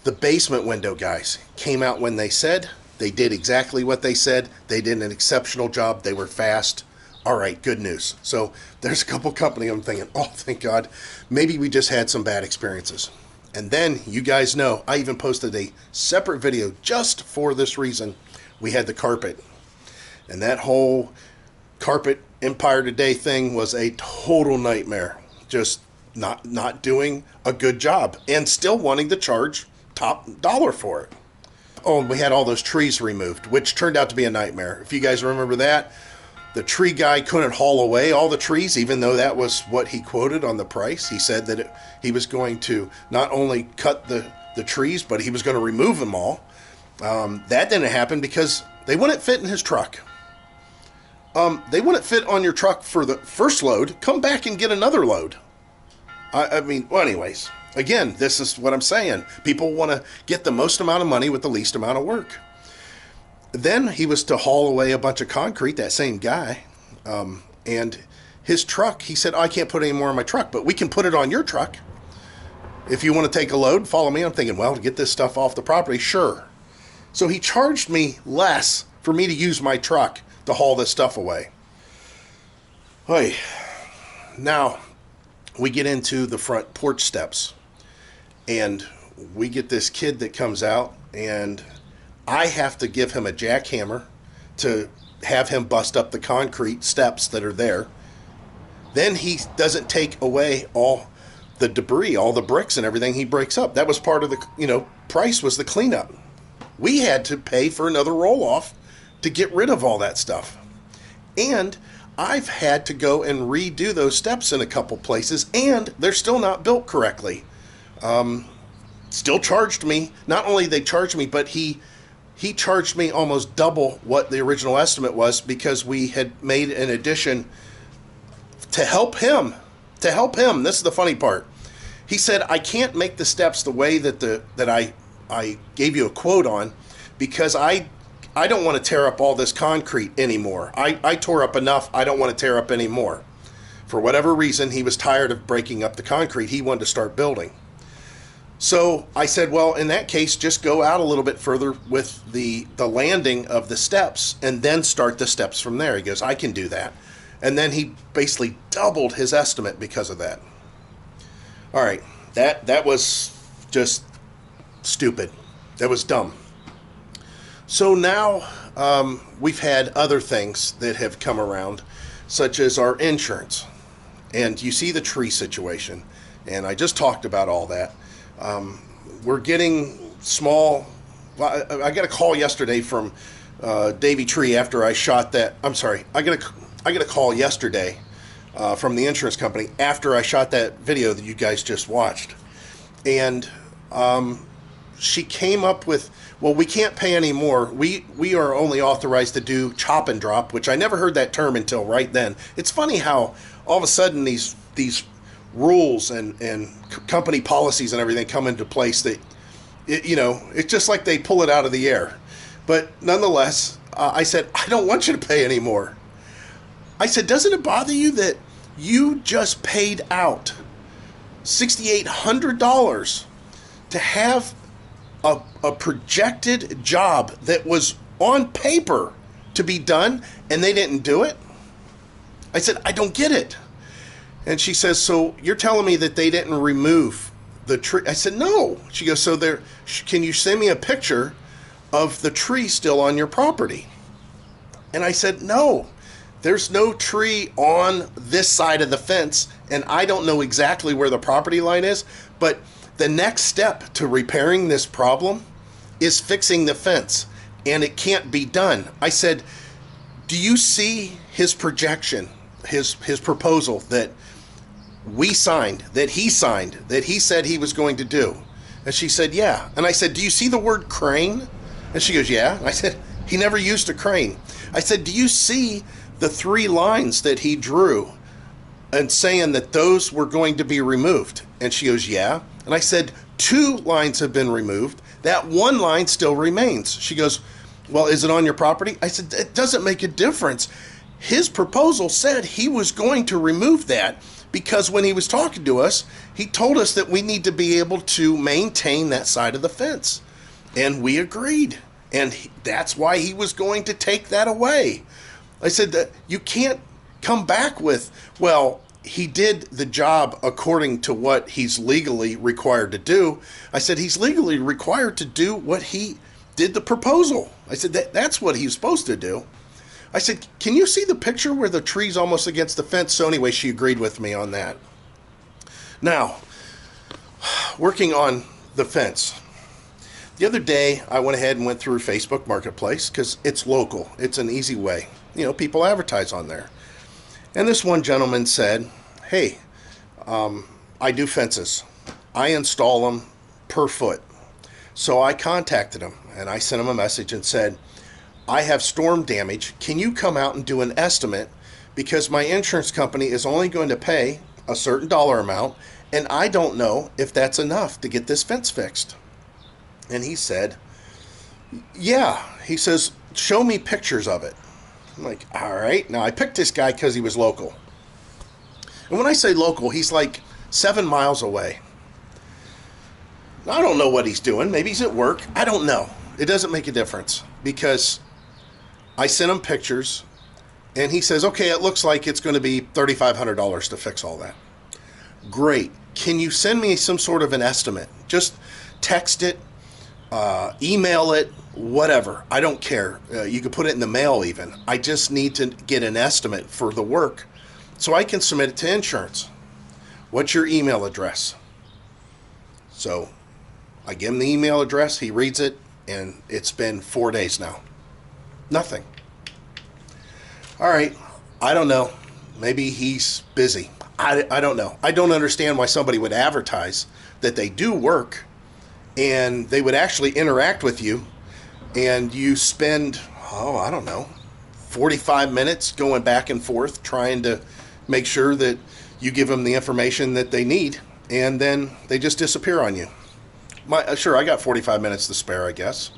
The basement window guys came out when they said. They did exactly what they said. They did an exceptional job. They were fast. All right, good news. So there's a couple companies I'm thinking, oh, thank God. Maybe we just had some bad experiences. And then, you guys know, I even posted a separate video just for this reason. We had the carpet. And that whole carpet Empire Today thing was a total nightmare. Just not doing a good job. And still wanting to charge top dollar for it. Oh, and we had all those trees removed, which turned out to be a nightmare. If you guys remember that, The tree guy couldn't haul away all the trees, even though that was what he quoted on the price. He said that he was going to not only cut the trees, but he was going to remove them all. That didn't happen because they wouldn't fit in his truck. They wouldn't fit on your truck for the first load. Come back and get another load. I mean, well, anyways, again, this is what I'm saying. People want to get the most amount of money with the least amount of work. Then he was to haul away a bunch of concrete, that same guy. And his truck, he said, oh, I can't put any more in my truck, but we can put it on your truck. If you want to take a load, follow me. I'm thinking, well, to get this stuff off the property, sure. So he charged me less for me to use my truck to haul this stuff away. Hey, now we get into the front porch steps, and we get this kid that comes out, and I have to give him a jackhammer to have him bust up the concrete steps that are there. Then he doesn't take away all the debris, all the bricks and everything he breaks up. That was part of the, price was the cleanup. We had to pay for another roll-off to get rid of all that stuff. And I've had to go and redo those steps in a couple places, and they're still not built correctly. Still charged me. Not only they charged me, but he charged me almost double what the original estimate was because we had made an addition to help him. This is the funny part. He said, I can't make the steps the way that I gave you a quote on because I don't want to tear up all this concrete anymore. I tore up enough. I don't want to tear up any more. For whatever reason, he was tired of breaking up the concrete. He wanted to start building. So I said, well, in that case, just go out a little bit further with the landing of the steps and then start the steps from there. He goes, I can do that. And then he basically doubled his estimate because of that. All right, that was just stupid. That was dumb. So now we've had other things that have come around, such as our insurance. And you see the tree situation. And I just talked about all that. We're getting small. Well, I got a call yesterday from Davey Tree after I shot that. I'm sorry. I got a call yesterday from the insurance company after I shot that video that you guys just watched, and she came up with, well, we can't pay any more. We are only authorized to do chop and drop, which I never heard that term until right then. It's funny how all of a sudden these rules and company policies and everything come into place that, it's just like they pull it out of the air. But nonetheless, I said, I don't want you to pay anymore. I said, doesn't it bother you that you just paid out $6,800 to have a projected job that was on paper to be done and they didn't do it? I said, I don't get it. And she says, so you're telling me that they didn't remove the tree? I said, no. She goes, so can you send me a picture of the tree still on your property? And I said, no, there's no tree on this side of the fence, and I don't know exactly where the property line is, but the next step to repairing this problem is fixing the fence, and it can't be done. I said, do you see his projection, his proposal that we signed, that he said he was going to do? And she said, yeah. And I said, do you see the word crane? And she goes, yeah. And I said, he never used a crane. I said, do you see the 3 lines that he drew and saying that those were going to be removed? And she goes, yeah. And I said, 2 lines have been removed. That 1 line still remains. She goes, well, is it on your property? I said, it doesn't make a difference. His proposal said he was going to remove that because when he was talking to us, he told us that we need to be able to maintain that side of the fence. And we agreed. And that's why he was going to take that away. I said that you can't come back with, well, he did the job according to what he's legally required to do. I said, he's legally required to do what he did the proposal. I said, that's what he's supposed to do. I said, can you see the picture where the tree's almost against the fence? So anyway, she agreed with me on that. Now, working on the fence. The other day, I went ahead and went through Facebook Marketplace because it's local. It's an easy way. people advertise on there. And this one gentleman said, hey, I do fences. I install them per foot. So I contacted him and I sent him a message and said, I have storm damage. Can you come out and do an estimate? Because my insurance company is only going to pay a certain dollar amount, and I don't know if that's enough to get this fence fixed. And he said, yeah. He says, show me pictures of it. I'm like, all right. Now, I picked this guy because he was local. And when I say local, he's like 7 miles away. I don't know what he's doing. Maybe he's at work. I don't know. It doesn't make a difference because I sent him pictures and he says, okay, it looks like it's going to be $3,500 to fix all that. Great. Can you send me some sort of an estimate? Just text it, email it, whatever. I don't care. You can put it in the mail even. I just need to get an estimate for the work so I can submit it to insurance. What's your email address? So I give him the email address. He reads it, and it's been 4 days now. Nothing. All right. I don't know. Maybe he's busy. I don't know. I don't understand why somebody would advertise that they do work and they would actually interact with you, and you spend, I don't know, 45 minutes going back and forth trying to make sure that you give them the information that they need, and then they just disappear on you. Sure, I got 45 minutes to spare, I guess.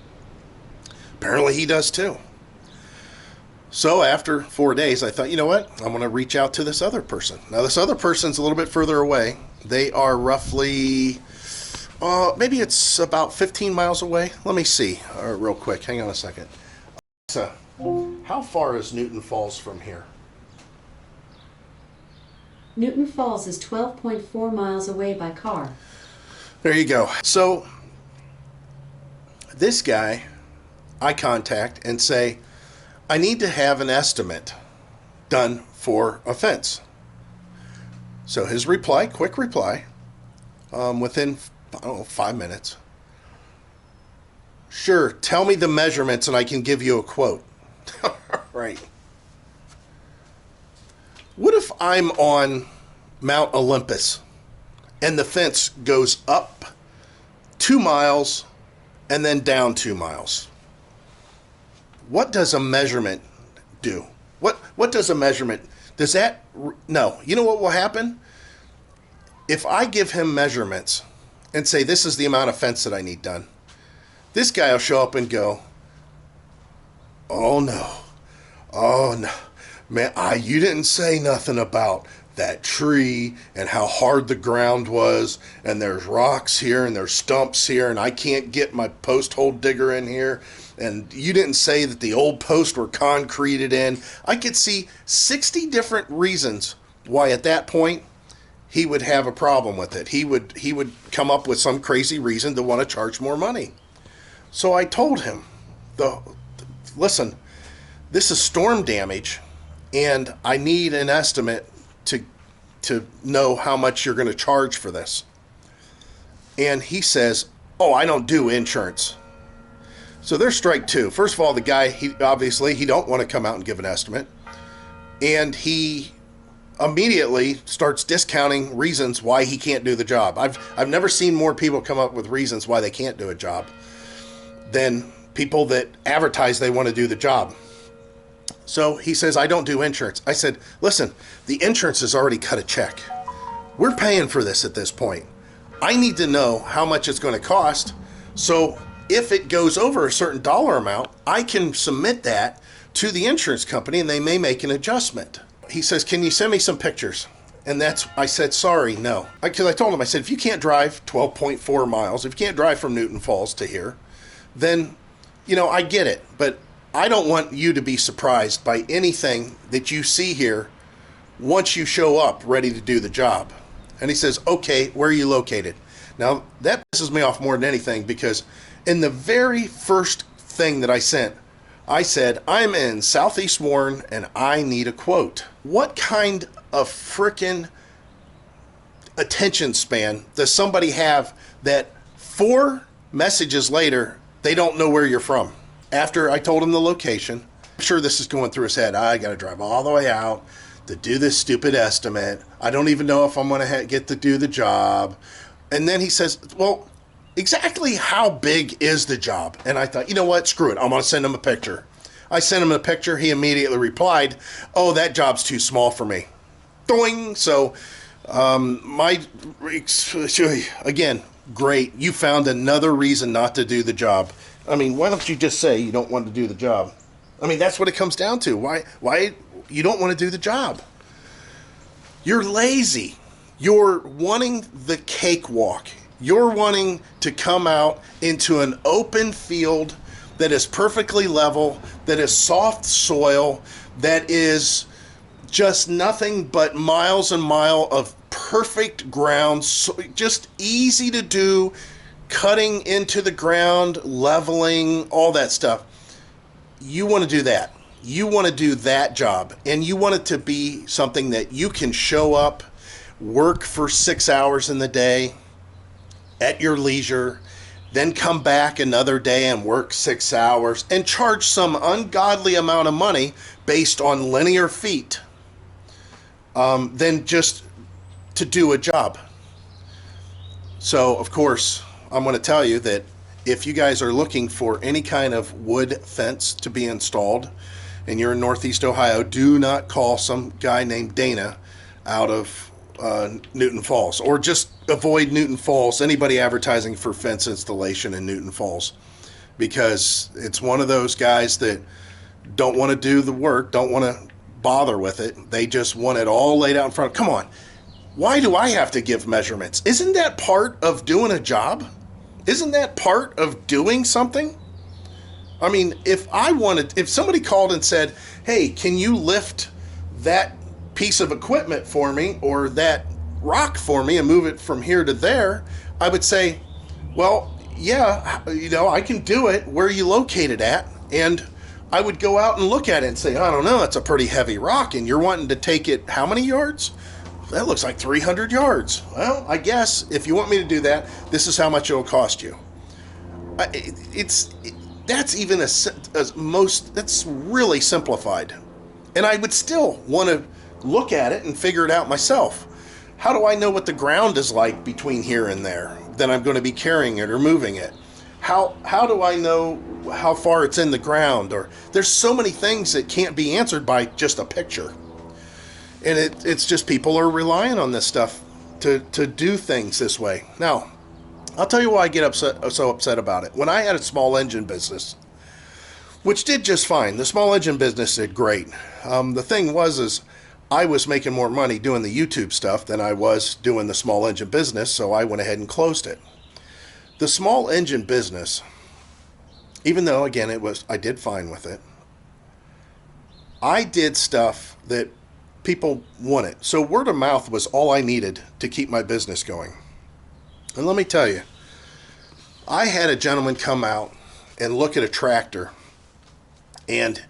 Apparently he does too. So after 4 days, I thought, you know what? I'm going to reach out to this other person. Now, this other person's a little bit further away. They are roughly, maybe it's about 15 miles away. Let me see real quick. Hang on a second. So, how far is Newton Falls from here? Newton Falls is 12.4 miles away by car. There you go. So, this guy, I contact and say, I need to have an estimate done for a fence. So his reply, quick reply, within, 5 minutes. Sure, tell me the measurements and I can give you a quote. Right. What if I'm on Mount Olympus and the fence goes up 2 miles and then down 2 miles? What does a measurement do? What does a measurement, does that, no. You know what will happen? If I give him measurements and say, this is the amount of fence that I need done, this guy will show up and go, oh no, man, you didn't say nothing about that tree and how hard the ground was, and there's rocks here and there's stumps here, and I can't get my post hole digger in here, and you didn't say that the old posts were concreted in. I could see 60 different reasons why at that point he would have a problem with it. He would come up with some crazy reason to want to charge more money. So I told him, listen, this is storm damage, and I need an estimate to know how much you're going to charge for this. And he says, oh, I don't do insurance. So there's strike two. First of all, the guy, he don't want to come out and give an estimate. And he immediately starts discounting reasons why he can't do the job. I've never seen more people come up with reasons why they can't do a job than people that advertise they want to do the job. So he says, I don't do insurance. I said, listen, the insurance has already cut a check. We're paying for this at this point. I need to know how much it's going to cost. So if it goes over a certain dollar amount, I can submit that to the insurance company and they may make an adjustment. He says, can you send me some pictures? And I said, sorry, no. Because I told him, I said, if you can't drive 12.4 miles, if you can't drive from Newton Falls to here, then, I get it. But I don't want you to be surprised by anything that you see here once you show up ready to do the job. And he says, okay, where are you located? Now, that pisses me off more than anything, because in the very first thing that I sent, I said, I'm in Southeast Warren and I need a quote. What kind of frickin' attention span does somebody have that 4 messages later, they don't know where you're from? After I told them the location, sure this is going through his head. I got to drive all the way out to do this stupid estimate. I don't even know if I'm going to get to do the job. And then he says, well, exactly how big is the job? And I thought, you know what? Screw it. I'm going to send him a picture. I sent him a picture. He immediately replied, oh, that job's too small for me. Doing. So, again, great. You found another reason not to do the job. I mean, why don't you just say you don't want to do the job? I mean, that's what it comes down to. Why you don't want to do the job? You're lazy. You're wanting the cakewalk. You're wanting to come out into an open field that is perfectly level, that is soft soil, that is just nothing but miles and miles of perfect ground, so just easy to do, cutting into the ground, leveling, all that stuff. You want to do that. You want to do that job, and you want it to be something that you can show up, work for 6 hours in the day at your leisure, then come back another day and work 6 hours and charge some ungodly amount of money based on linear feet, than just to do a job. So, of course, I'm going to tell you that if you guys are looking for any kind of wood fence to be installed and you're in Northeast Ohio, do not call some guy named Dana out of Newton Falls, or just avoid Newton Falls, anybody advertising for fence installation in Newton Falls, because it's one of those guys that don't want to do the work, don't want to bother with it. They just want it all laid out in front. Come on. Why do I have to give measurements? Isn't that part of doing a job? Isn't that part of doing something? I mean, if somebody called and said, hey, can you lift that piece of equipment for me, or that rock for me, and move it from here to there, I would say, well, yeah, I can do it. Where are you located at? And I would go out and look at it and say, I don't know, it's a pretty heavy rock, and you're wanting to take it how many yards? That looks like 300 yards. Well, I guess if you want me to do that, this is how much it'll cost you. That's even that's really simplified. And I would still want to look at it and figure it out myself. How do I know what the ground is like between here and there that I'm going to be carrying it or moving it? How do I know how far it's in the ground? Or there's so many things that can't be answered by just a picture. And it's just people are relying on this stuff to do things this way. Now, I'll tell you why I get so upset about it. When I had a small engine business, which did just fine, the small engine business did great. The thing is I was making more money doing the YouTube stuff than I was doing the small engine business, so I went ahead and closed it. The small engine business, even though, again, I did fine with it, I did stuff that people wanted. So word of mouth was all I needed to keep my business going. And let me tell you, I had a gentleman come out and look at a tractor, and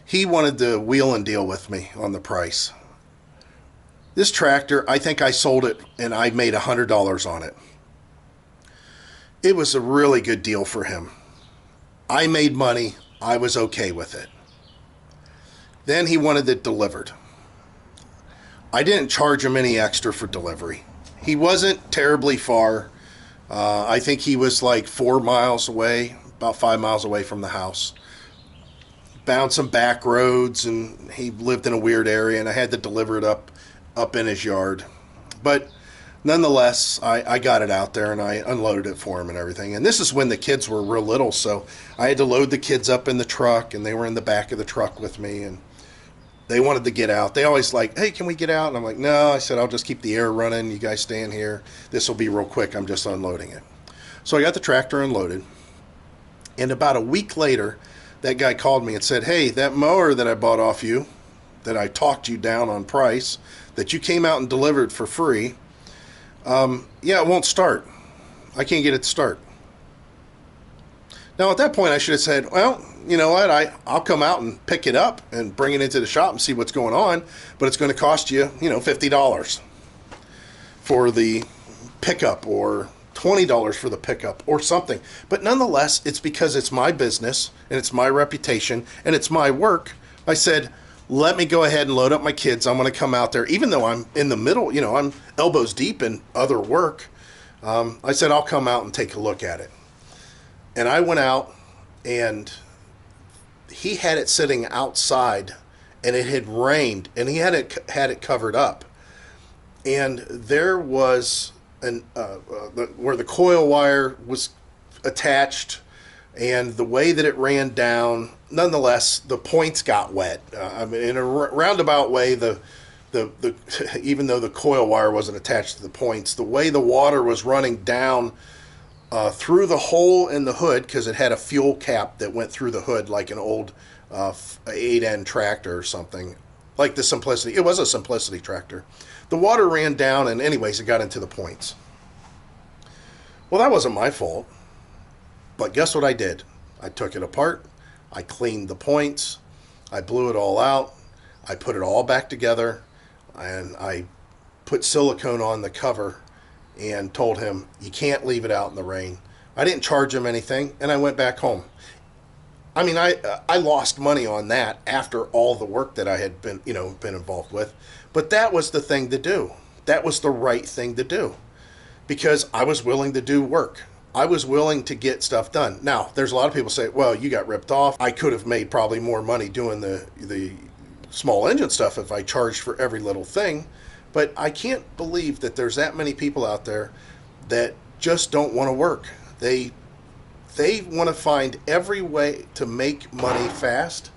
he wanted to wheel and deal with me on the price. This tractor, I think I sold it and I made $100 on it. It was a really good deal for him. I made money. I was okay with it. Then he wanted it delivered. I didn't charge him any extra for delivery. He wasn't terribly far. I think he was like 4 miles away, about 5 miles away from the house. Found some back roads, and he lived in a weird area, and I had to deliver it up in his yard. But nonetheless, I got it out there, and I unloaded it for him and everything. And this is when the kids were real little, so I had to load the kids up in the truck, and they were in the back of the truck with me, and they wanted to get out. They always like, hey, can we get out? And I'm like, no. I said, I'll just keep the air running. You guys stay in here. This will be real quick. I'm just unloading it. So I got the tractor unloaded. And about a week later, that guy called me and said, hey, that mower that I bought off you, that I talked you down on price, that you came out and delivered for free, yeah, it won't start. I can't get it to start. Now, at that point, I should have said, well, you know what, I'll come out and pick it up and bring it into the shop and see what's going on, but it's going to cost you, $50 for the pickup or $20 for the pickup or something. But nonetheless, it's because it's my business and it's my reputation and it's my work. I said, let me go ahead and load up my kids. I'm going to come out there, even though I'm in the middle, you know, I'm elbows deep in other work. I said, I'll come out and take a look at it. And I went out, and he had it sitting outside, and it had rained, and he had it covered up. And there was where the coil wire was attached, and the way that it ran down, nonetheless, the points got wet. I mean, in a roundabout way, the even though the coil wire wasn't attached to the points, the way the water was running down through the hole in the hood, because it had a fuel cap that went through the hood like an old 8N tractor or something, like the Simplicity. It was a Simplicity tractor. The water ran down, and anyways, it got into the points. Well, that wasn't my fault. But guess what I did? I took it apart. I cleaned the points. I blew it all out. I put it all back together, and I put silicone on the cover and told him, you can't leave it out in the rain. I didn't charge him anything, and I went back home. I mean, I lost money on that after all the work that I had been involved with, but that was the thing to do. That was the right thing to do, because I was willing to do work. I was willing to get stuff done. Now, there's a lot of people say, well, you got ripped off. I could have made probably more money doing the small engine stuff if I charged for every little thing. But I can't believe that there's that many people out there that just don't want to work. They want to find every way to make money fast,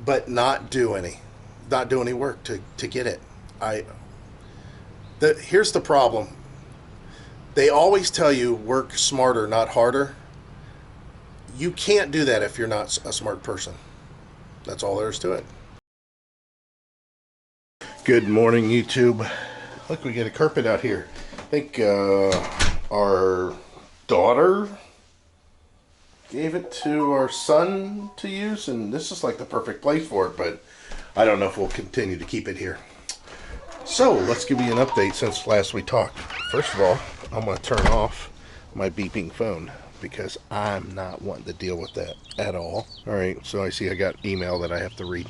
but not do any work to get it. Here's the problem. They always tell you work smarter, not harder. You can't do that if you're not a smart person. That's all there is to it. Good morning, YouTube. Look, we get a carpet out here. I think our daughter gave it to our son to use, and this is like the perfect place for it, but I don't know if we'll continue to keep it here. So let's give you an update since last we talked. First of all, I'm going to turn off my beeping phone because I'm not wanting to deal with that at all. All right, so I see I got email that I have to read.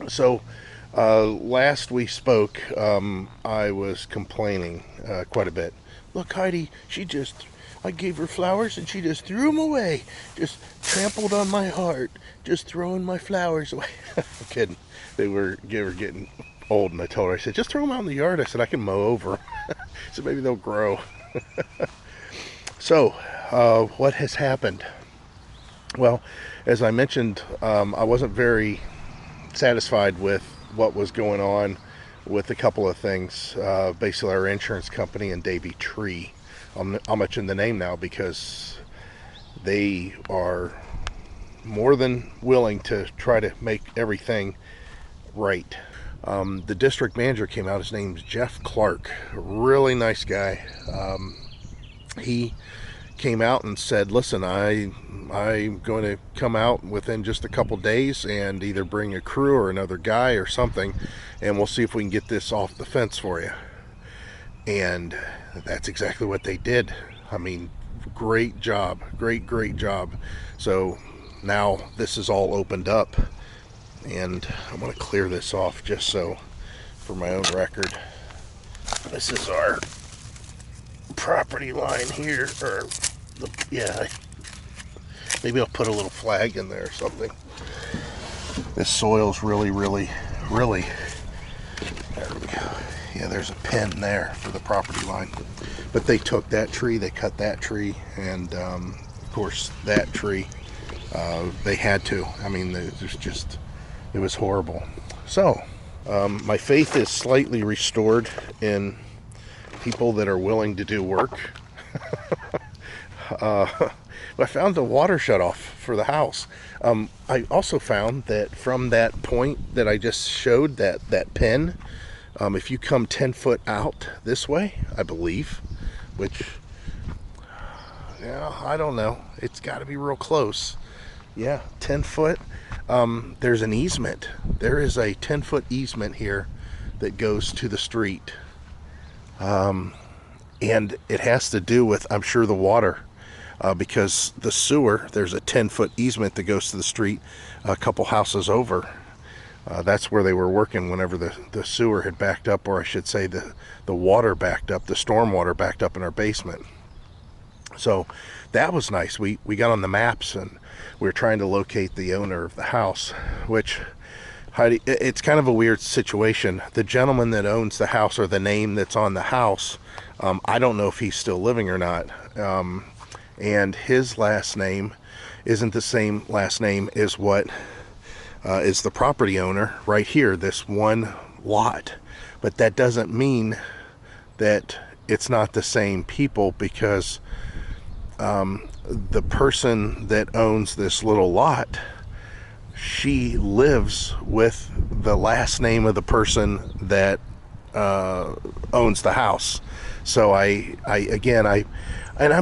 So last we spoke, I was complaining quite a bit. Look, Heidi, I gave her flowers and she just threw them away. Just trampled on my heart, just throwing my flowers away. I'm kidding. They were getting old, and I told her, I said, just throw them out in the yard. I said, I can mow over them. So maybe they'll grow. So, what has happened? Well, as I mentioned, I wasn't very satisfied with what was going on with a couple of things. Basically, our insurance company and Davy Tree. I'll mention the name now because they are more than willing to try to make everything right. The district manager came out. His name's Jeff Clark. Really nice guy. He came out and said, listen, I'm going to come out within just a couple days and either bring a crew or another guy or something, and we'll see if we can get this off the fence for you. And that's exactly what they did. I mean, great job. Great job. So now this is all opened up, and I'm going to clear this off just so for my own record. This is our property line here, or yeah, maybe I'll put a little flag in there or something. This soil's really there we go. Yeah, there's a pin there for the property line, but they took that tree, they cut that tree, and of course that tree, they had to. I mean, it was horrible. So my faith is slightly restored in people that are willing to do work. I found the water shut off for the house. I also found that from that point that I just showed, that pin, if you come 10 foot out this way, I believe, which, yeah, I don't know, it's got to be real close. Yeah, 10 foot. There's an easement. There is a 10-foot easement here that goes to the street. And it has to do with, I'm sure, the water. Because the sewer, there's a 10-foot easement that goes to the street a couple houses over. That's where they were working whenever the sewer had backed up, or I should say the water backed up, the storm water backed up in our basement. So that was nice. We got on the maps and we were trying to locate the owner of the house, which, Heidi, it's kind of a weird situation. The gentleman that owns the house, or the name that's on the house, I don't know if he's still living or not. And his last name isn't the same last name as what is the property owner right here, this one lot. But that doesn't mean that it's not the same people, because the person that owns this little lot, she lives with the last name of the person that owns the house. So I'm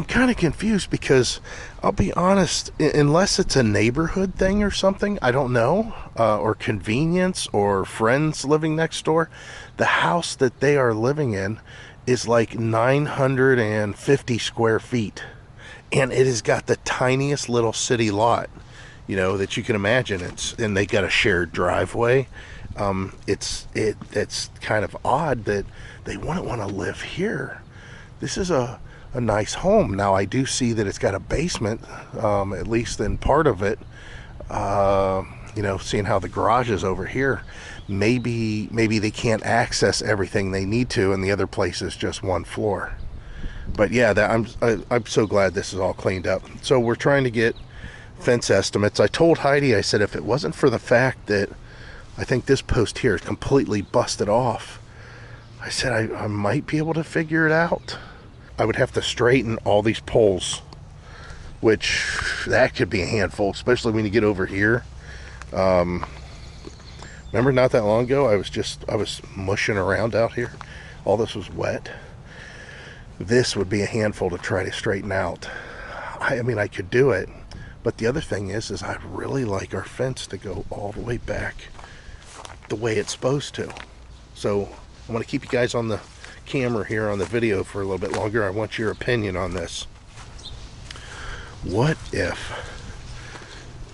kind of confused, because I'll be honest, unless it's a neighborhood thing or something, I don't know, or convenience, or friends living next door, the house that they are living in is like 950 square feet, and it has got the tiniest little city lot, you know, that you can imagine. And they got a shared driveway. It's kind of odd that they wouldn't want to live here. This is a nice home. Now, I do see that it's got a basement, at least in part of it. You know, seeing how the garage is over here, maybe they can't access everything they need to, and the other place is just one floor. But yeah, I'm so glad this is all cleaned up. So we're trying to get fence estimates. I told Heidi, I said, if it wasn't for the fact that I think this post here is completely busted off, I said I might be able to figure it out. I would have to straighten all these poles, which that could be a handful, especially when you get over here. Remember not that long ago, I was mushing around out here. All this was wet. This would be a handful to try to straighten out. I mean, I could do it, but the other thing is I really like our fence to go all the way back the way it's supposed to. So I'm going to keep you guys on the camera here, on the video, for a little bit longer. I want your opinion on this. What if,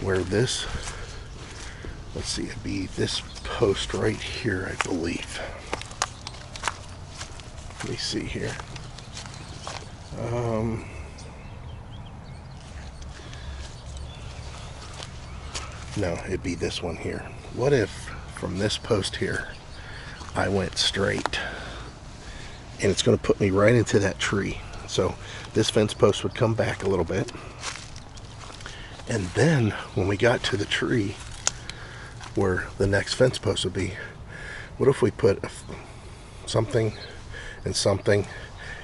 where this, let's see, it'd be this post right here, I believe. Let me see here. No, it'd be this one here. What if from this post here I went straight, and it's going to put me right into that tree? So this fence post would come back a little bit, and then when we got to the tree where the next fence post would be, what if we put something and something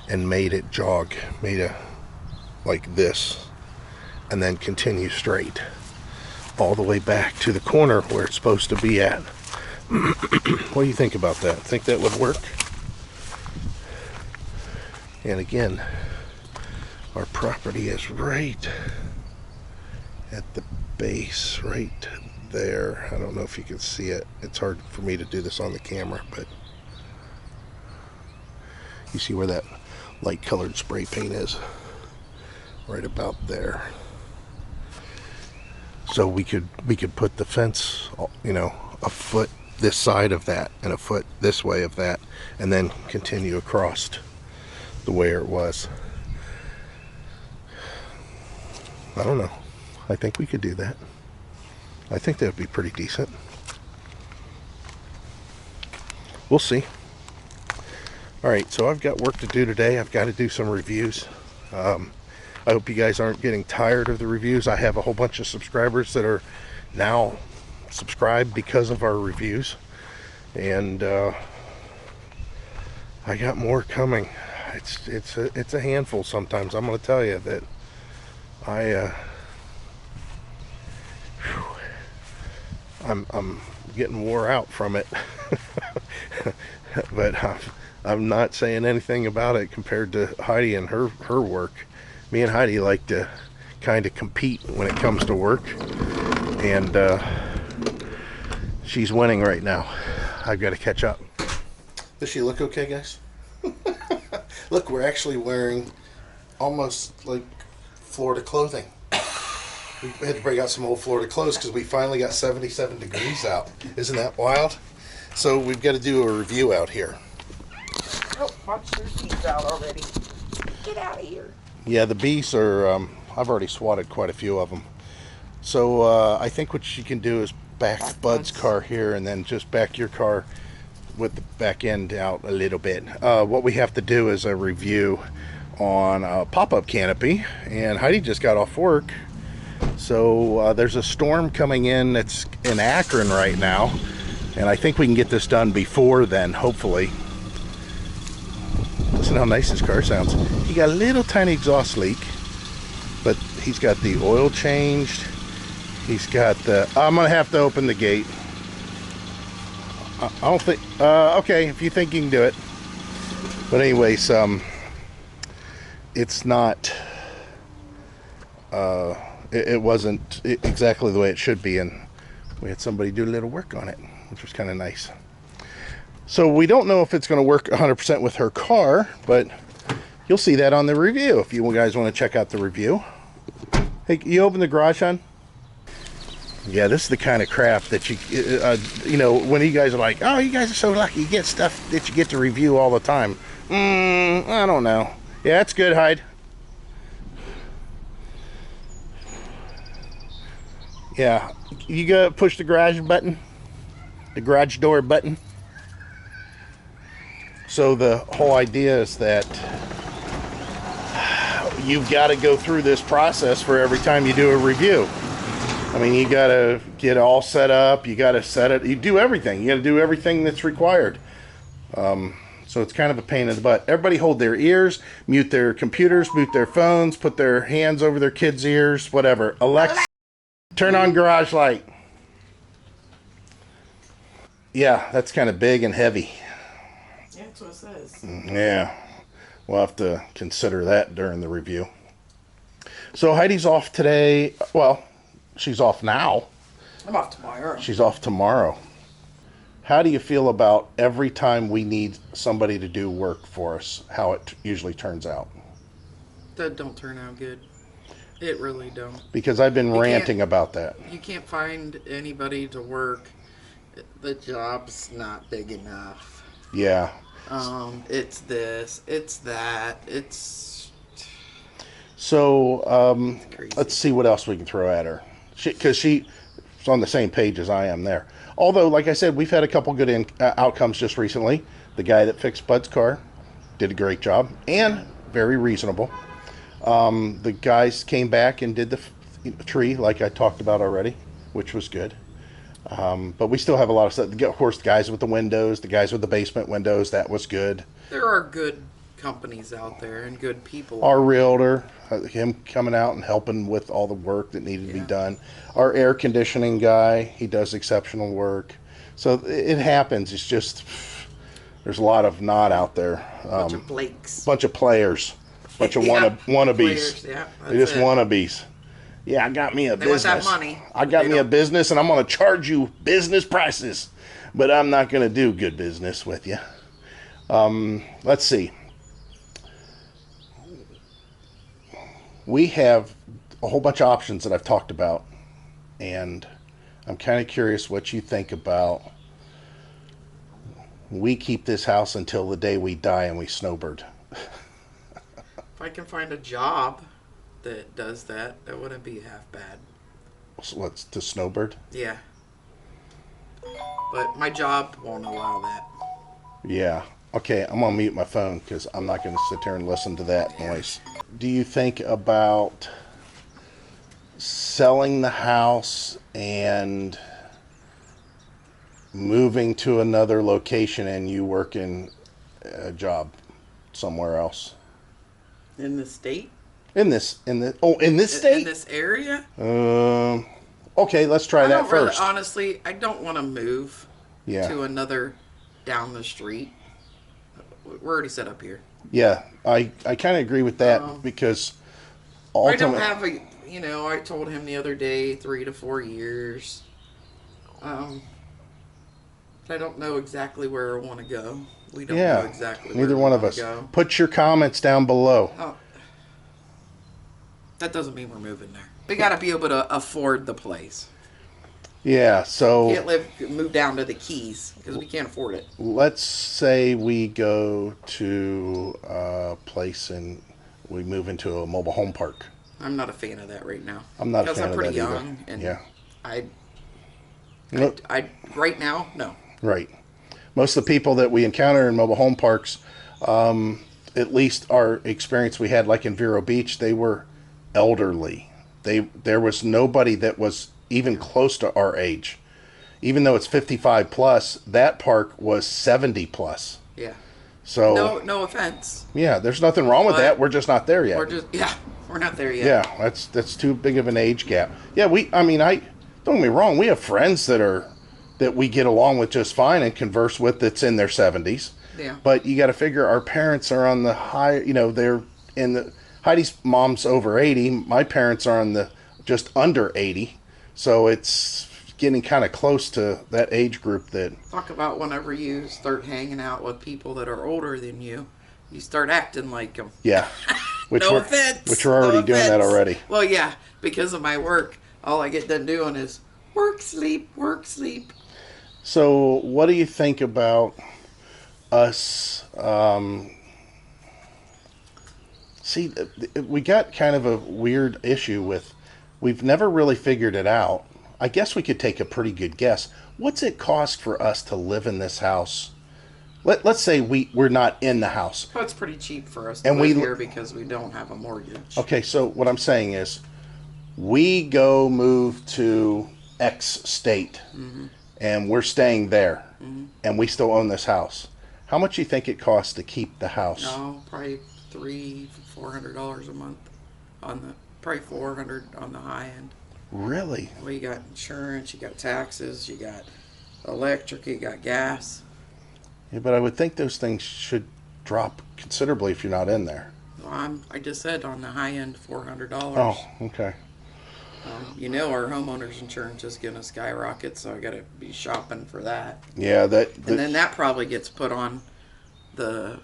and made it jog, made a like this, and then continue straight all the way back to the corner where it's supposed to be at? What do you think about that? Think that would work? And again, our property is right at the base, right there. I don't know if you can see it. It's hard for me to do this on the camera, but you see where that light colored spray paint is? Right about there. So we could put the fence, you know, a foot this side of that and a foot this way of that, and then continue across the way it was. I don't know. I think we could do that. I think that would be pretty decent. We'll see. Alright, so I've got work to do today. I've got to do some reviews. I hope you guys aren't getting tired of the reviews. I have a whole bunch of subscribers that are now subscribed because of our reviews, and I got more coming. It's a handful sometimes. I'm going to tell you that I'm getting wore out from it. But I'm not saying anything about it compared to Heidi and her work. Me and Heidi like to kind of compete when it comes to work, and she's winning right now. I've got to catch up. Does she look okay, guys? Look, we're actually wearing almost like Florida clothing. We had to break out some old Florida clothes because we finally got 77 degrees out. Isn't that wild? So we've got to do a review out here. Oh, Monster's bees out already. Get out of here. Yeah, the bees are, I've already swatted quite a few of them. So I think what you can do is back Bud's car here and then just back your car with the back end out a little bit. What we have to do is a review on a pop-up canopy, and Heidi just got off work. So there's a storm coming in that's in Akron right now, and I think we can get this done before then, hopefully. Listen how nice his car sounds. He got a little tiny exhaust leak, but he's got the oil changed. He's got the, I'm gonna have to open the gate. I don't think, okay, if you think you can do it. But anyways, it's not, it wasn't exactly the way it should be, and we had somebody do a little work on it, which was kind of nice. So we don't know if it's going to work 100% with her car, but you'll see that on the review if you guys want to check out the review. Hey, you open the garage, hon? Yeah, this is the kind of crap that you know, when you guys are like, oh, you guys are so lucky, you get stuff that you get to review all the time. I don't know. Yeah, that's good, Hyde. Yeah, you gotta push the garage button, the garage door button. So the whole idea is that you've got to go through this process for every time you do a review. I mean, you got to get all set up, you got to set it, you do everything. You got to do everything that's required. So it's kind of a pain in the butt. Everybody hold their ears, mute their computers, mute their phones, put their hands over their kids' ears, whatever. Alexa, turn on garage light. Yeah, that's kind of big and heavy. Yeah, that's what it says. Yeah, we'll have to consider that during the review. So Heidi's off today. Well, she's off now. I'm off tomorrow. She's off tomorrow. How do you feel about every time we need somebody to do work for us, how it usually turns out? That don't turn out good. It really don't. Because I've been ranting about that. You can't find anybody to work. The job's not big enough. Yeah. It's this, it's that, it's... So, crazy. let's see what else we can throw at her. Because she's on the same page as I am there. Although, like I said, we've had a couple good outcomes just recently. The guy that fixed Bud's car did a great job and very reasonable. The guys came back and did the tree like I talked about already, which was good. But we still have a lot of stuff. Of course, the guys with the windows, the guys with the basement windows, that was good. There are good companies out there and good people. Our realtor, him coming out and helping with all the work that needed to be done. Our air conditioning guy, he does exceptional work. So it happens. It's just, there's a lot of not out there. Bunch of Blakes. Bunch of players. Bunch of wannabes. Players, yeah, They're just it. wannabes. Yeah, I got me a They business. want that money. I got They me a don't. business, and I'm going to charge you business prices. But I'm not going to do good business with you. Let's see. We have a whole bunch of options that I've talked about, and I'm kind of curious what you think about. We keep this house until the day we die and we snowbird. If I can find a job that does that, that wouldn't be half bad. So what's the snowbird? Yeah. But my job won't allow that. Yeah. Okay, I'm going to mute my phone because I'm not going to sit there and listen to that noise. Do you think about selling the house and moving to another location and you working a job somewhere else? In the state? In this state? In this area? Okay, let's try that first. Honestly, I don't want to move to another down the street. We're already set up here. Yeah, I kind of agree with that because I don't have a, I told him the other day 3 to 4 years. I don't know exactly where I want to go. We don't Yeah, know exactly neither where one we of want us. to go. Put your comments down below. Oh, that doesn't mean we're moving there. We got to be able to afford the place. Yeah, so Can't move down to the Keys because we can't afford it. let's say we go to a place and we move into a mobile home park. I'm not a fan of that right now. I'm not a because fan I'm of pretty that either. young, and Yeah. I right now, no. Right. Most of the people that we encounter in mobile home parks, at least our experience we had, like in Vero Beach, they were elderly. There was nobody that was even close to our age. Even though it's 55 plus, that park was 70 plus. Yeah. So no offense. yeah, there's nothing wrong with that. We're just not there yet. We're not there yet. Yeah, that's too big of an age gap. Yeah, I don't get me wrong, we have friends that we get along with just fine and converse with that's in their 70s. Yeah. But you got to figure our parents are on the high, they're in the Heidi's mom's over 80, my parents are on the just under 80. So it's getting kind of close to that age group that Talk about whenever you start hanging out with people that are older than you start acting like them. yeah. Which No we're, offense. Which we're already doing that already. Well, yeah, because of my work, all I get done doing is work, sleep, work, sleep. So, what do you think about us? See, we got kind of a weird issue with, we've never really figured it out. I guess we could take a pretty good guess. What's it cost for us to live in this house? Let's say we're not in the house. Well, it's pretty cheap for us to And live here because we don't have a mortgage. Okay, so what I'm saying is, we go move to X state, and we're staying there, and we still own this house. How much do you think it costs to keep the house? No, probably $300-400 a month probably $400 on the high end. Really? Well, you got insurance, you got taxes, you got electric, you got gas. Yeah, but I would think those things should drop considerably if you're not in there. Well, I just said on the high end $400. Oh, okay. Our homeowner's insurance is going to skyrocket, so I got to be shopping for that. Yeah, And then that probably gets put on the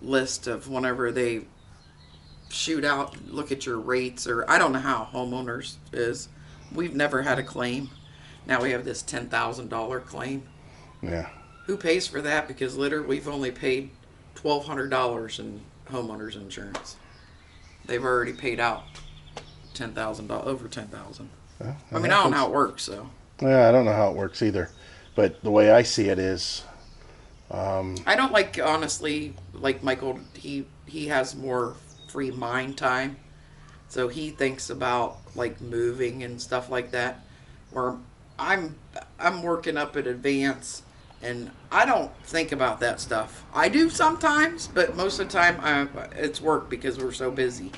list of whenever they shoot out, look at your rates, or I don't know how homeowners is. We've never had a claim. Now we have this $10,000 claim. Yeah. Who pays for that? Because literally we've only paid $1,200 in homeowners insurance. They've already paid out $10,000, over $10,000. Well, I mean, I don't know how it works, so. Yeah, I don't know how it works either. But the way I see it is, I don't like, honestly, like Michael, he has more free mind time. So he thinks about like moving and stuff like that. Where I'm working up in advance and I don't think about that stuff. I do sometimes, but most of the time it's work because we're so busy.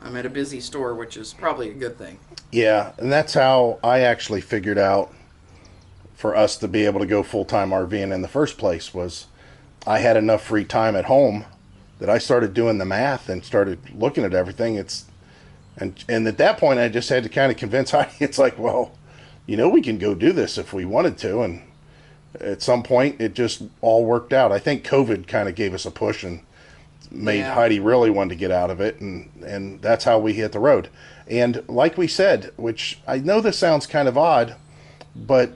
I'm at a busy store, which is probably a good thing. yeah, and that's how I actually figured out for us to be able to go full-time RVing in the first place was I had enough free time at home that I started doing the math and started looking at everything. And at that point I just had to kind of convince Heidi, it's like, well, we can go do this if we wanted to. And at some point it just all worked out. I think COVID kind of gave us a push and made Heidi really want to get out of it, and that's how we hit the road. And like we said, which I know this sounds kind of odd, but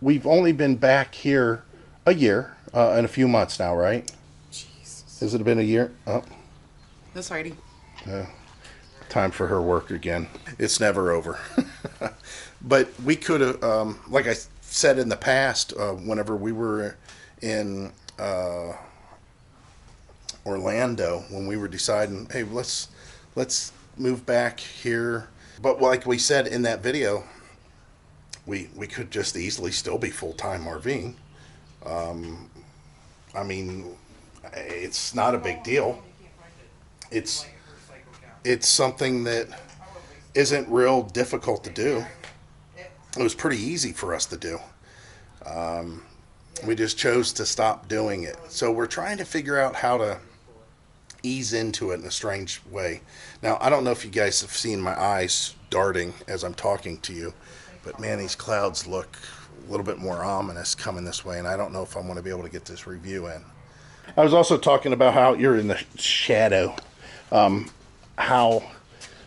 we've only been back here a year and a few months now, right? Jesus. Has it been a year? Oh, That's Heidi. time for her work again. It's never over. But we could have, like I said in the past, whenever we were in Orlando, when we were deciding, hey, let's move back here. But like we said in that video, we could just easily still be full-time RVing. I mean, it's not a big deal. It's something that isn't real difficult to do. It was pretty easy for us to do. We just chose to stop doing it. So we're trying to figure out how to ease into it in a strange way. Now, I don't know if you guys have seen my eyes darting as I'm talking to you, but man, these clouds look little bit more ominous coming this way, and I don't know if I'm going to be able to get this review in. I was also talking about how you're in the shadow, how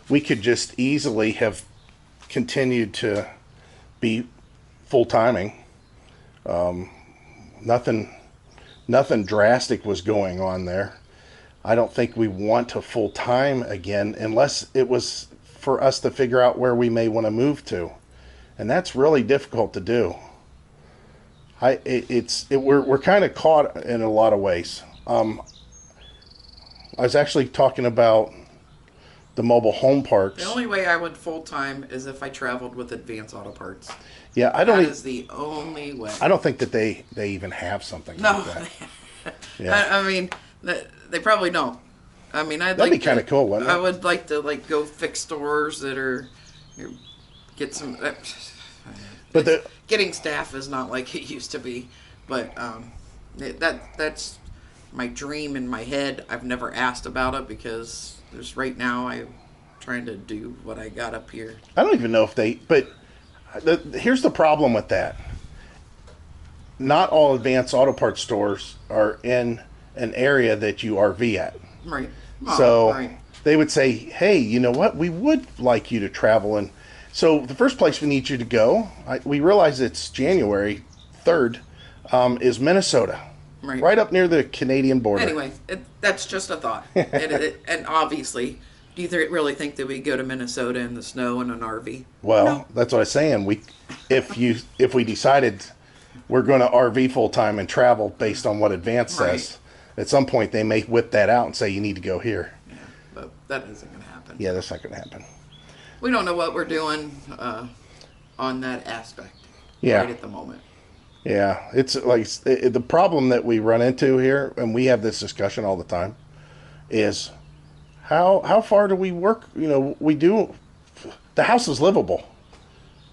we could just easily have continued to be full-timing. Nothing drastic was going on there. I don't think we want to full-time again unless it was for us to figure out where we may want to move to. And that's really difficult to do. We're kind of caught in a lot of ways. I was actually talking about the mobile home parks. The only way I would full-time is if I traveled with Advance Auto Parts. Yeah, That is the only way. I don't think that they even have something No. like that. Yeah. I mean, they probably don't. I mean, That'd be kind of cool, wouldn't it? I would like to go fix stores that are get some. But getting staff is not like it used to be, but that's my dream in my head. I've never asked about it because there's right now I'm trying to do what I got up here. I don't even know if they. But here's the problem with that. Not all Advanced Auto Parts stores are in an area that you RV at. Right. So they would say, hey, you know what? We would like you to travel. And so the first place we need you to go, we realize it's January 3rd, is Minnesota. Right up near the Canadian border. Anyway, that's just a thought. And obviously, do you really think that we go to Minnesota in the snow in an RV? Well, No. that's what I'm saying. If we decided we're going to RV full time and travel based on what Advance says, at some point they may whip that out and say you need to go here. Yeah, but that isn't going to happen. Yeah, that's not going to happen. We don't know what we're doing on that aspect right at the moment. Yeah, it's like the problem that we run into here, and we have this discussion all the time, is how far do we work? You know, the house is livable.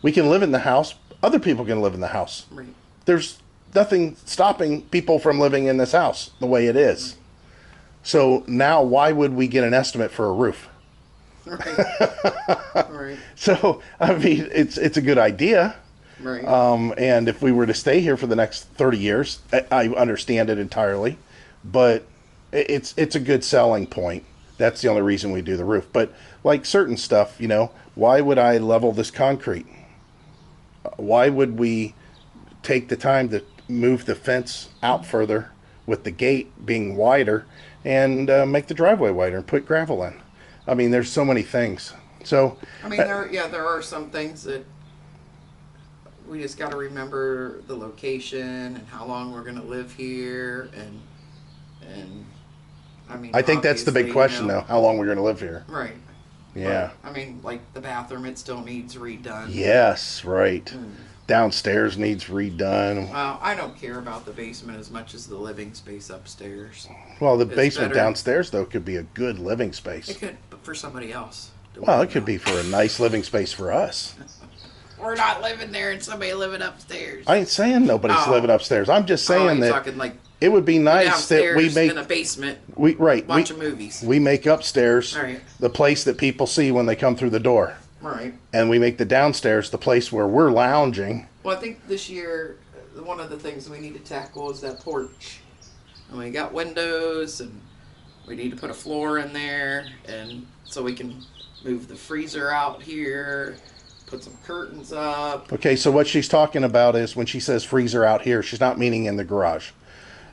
We can live in the house. Other people can live in the house. Right. There's nothing stopping people from living in this house the way it is. So now why would we get an estimate for a roof? Right. So, I mean, it's a good idea. Right. And if we were to stay here for the next 30 years, I understand it entirely. But it's a good selling point. That's the only reason we do the roof. But like certain stuff, you know, why would I level this concrete? Why would we take the time to move the fence out further with the gate being wider and make the driveway wider and put gravel in? I mean, there's so many things. So I mean, there are some things that we just got to remember the location and how long we're going to live here, and I mean, I think that's the big question, though. How long we're going to live here? Right. Yeah. But, I mean, like the bathroom, it still needs redone. Yes, right. Downstairs needs redone. Well, I don't care about the basement as much as the living space upstairs. Well, the It's basement better. downstairs, though, could be a good living space. It could, but for somebody else. Well, it could be for a nice living space for us. We're not living there and somebody living upstairs. I ain't saying nobody's Oh. living upstairs. I'm just saying you're that talking like it would be nice that downstairs we make in a basement watching movies. We make upstairs Right. the place that people see when they come through the door, Right. and we make the downstairs the place where we're lounging. Well, I think this year one of the things we need to tackle is that porch. And we got windows, and we need to put a floor in there, and so we can move the freezer out here, put some curtains up. Okay, so what she's talking about is when she says freezer out here, she's not meaning in the garage.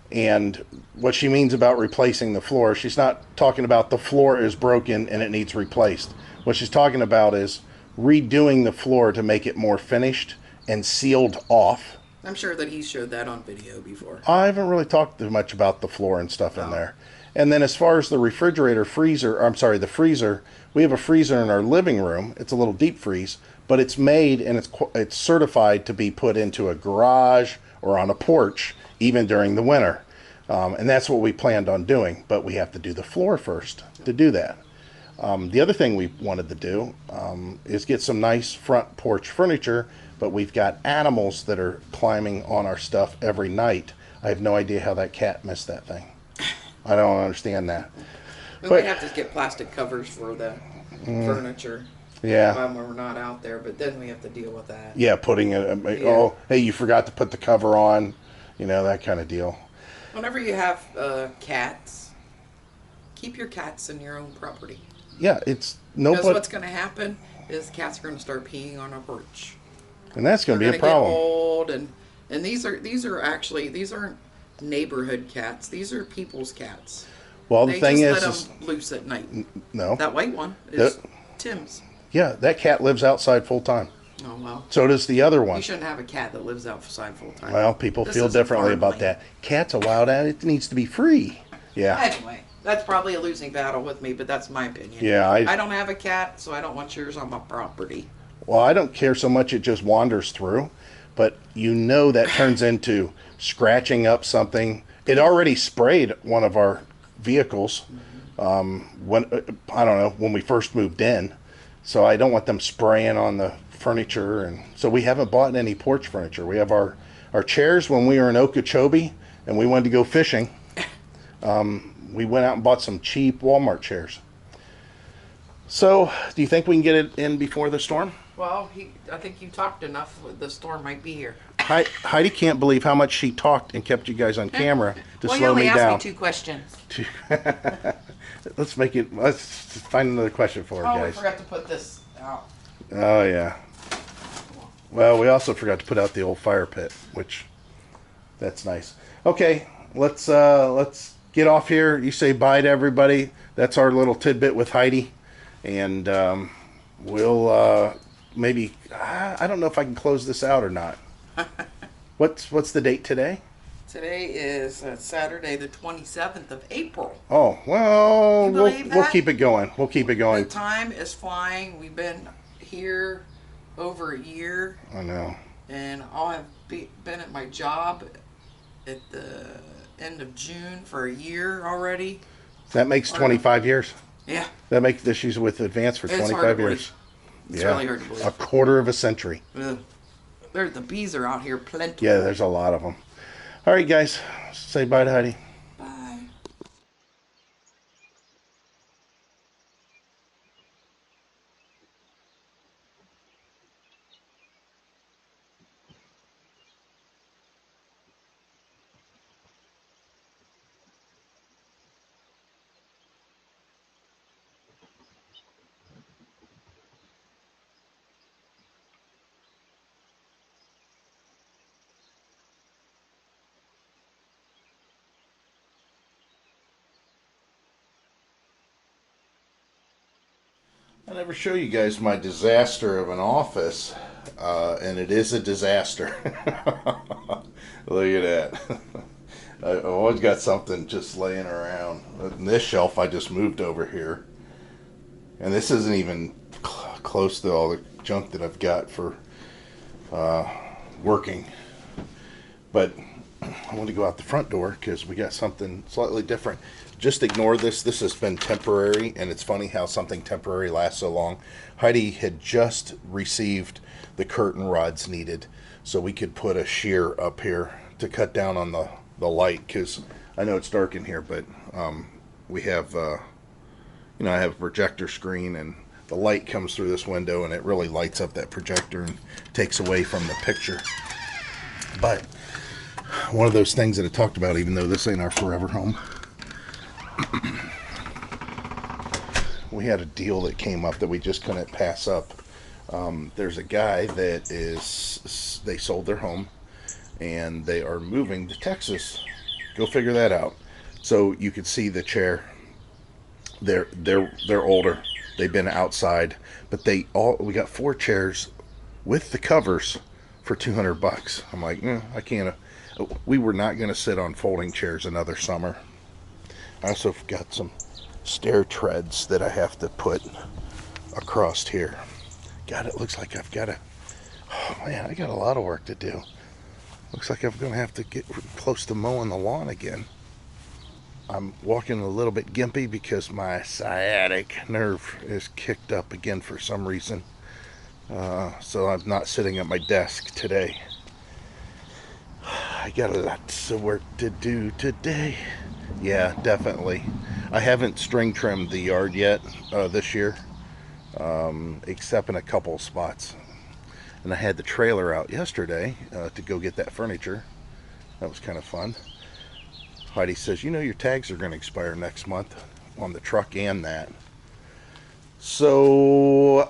And what she means about replacing the floor, she's not talking about the floor is broken and it needs replaced. What she's talking about is redoing the floor to make it more finished and sealed off. I'm sure that he showed that on video before. I haven't really talked too much about the floor and stuff in there. And then as far as the the freezer, we have a freezer in our living room. It's a little deep freeze, but it's made and it's certified to be put into a garage or on a porch, even during the winter. And that's what we planned on doing, but we have to do the floor first to do that. The other thing we wanted to do is get some nice front porch furniture, but we've got animals that are climbing on our stuff every night. I have no idea how that cat missed that thing. I don't understand that. We But- might have to get plastic covers for the furniture. Yeah. when we're not out there, but then we have to deal with that. Yeah, putting it. Oh, hey, you forgot to put the cover on. You know, that kind of deal. Whenever you have cats, keep your cats in your own property. Yeah, it's Because nobody. what's going to happen is cats are going to start peeing on our porch. And that's going to They're be a gonna problem. Get old, and these aren't neighborhood cats. These are people's cats. Well, the They thing just is, let them loose at night. no. That white one is That- Tim's. Yeah, that cat lives outside full time. Oh well. So does the other one. You shouldn't have a cat that lives outside full time. Well, people This feel is differently about farmland. that. Cat's a wild animal. It needs to be free. Yeah. Anyway, that's probably a losing battle with me, but that's my opinion. Yeah, I don't have a cat, so I don't want yours on my property. Well, I don't care so much it just wanders through, but you know that turns into scratching up something. It already sprayed one of our vehicles when I don't know, when we first moved in. So I don't want them spraying on the furniture, and so we haven't bought any porch furniture. We have our chairs when we were in Okeechobee and we wanted to go fishing. We went out and bought some cheap Walmart chairs. So, do you think we can get it in before the storm? Well, I think you talked enough. The storm might be here. Heidi can't believe how much she talked and kept you guys on camera to Well, you slow only me asked down. me 2 questions. Let's find another question for her, Oh, we guys. forgot to put this out. Oh yeah. Well, we also forgot to put out the old fire pit, which that's nice. Okay, let's get off here. You say bye to everybody. That's our little tidbit with Heidi, and we'll maybe I don't know if I can close this out or not. What's the date today? Today is Saturday, the 27th of April. Oh, well, You believe we'll that? keep it going. We'll keep it The going. time is flying. We've been here over a year, I know. and I'll have been at my job at the end of June for a year already. That makes 25 years. Yeah, That makes this she's with Advance for It's hard 25 to years. it's really hard to believe. A quarter of a century. Ugh. The bees are out here plenty. Yeah, there's a lot of them. All right, guys. Say bye to Heidi. Bye. I never show you guys my disaster of an office, and it is a disaster. Look at that. I always got something just laying around. And this shelf I just moved over here. And this isn't even close to all the junk that I've got for working. But I want to go out the front door because we got something slightly different. Just ignore this. This has been temporary, and it's funny how something temporary lasts so long. Heidi had just received the curtain rods needed so we could put a shear up here to cut down on the light, because I know it's dark in here, but we have, I have a projector screen, and the light comes through this window, and it really lights up that projector and takes away from the picture. But one of those things that I talked about, even though this ain't our forever home, we had a deal that came up that we just couldn't pass up. There's a guy that they sold their home and they are moving to Texas. Go figure that out. So you could see the chair. They're older. They've been outside, but we got 4 chairs with the covers for $200. I'm like, I can't. We were not going to sit on folding chairs another summer. I also got some stair treads that I have to put across here. God, it looks like I've got I got a lot of work to do. Looks like I'm going to have to get close to mowing the lawn again. I'm walking a little bit gimpy because my sciatic nerve is kicked up again for some reason. So I'm not sitting at my desk today. I got lots of work to do today. Yeah, definitely. I haven't string trimmed the yard yet this year. except in a couple of spots. And I had the trailer out yesterday to go get that furniture. That was kind of fun. Heidi says, you know, your tags are going to expire next month on the truck and that. So,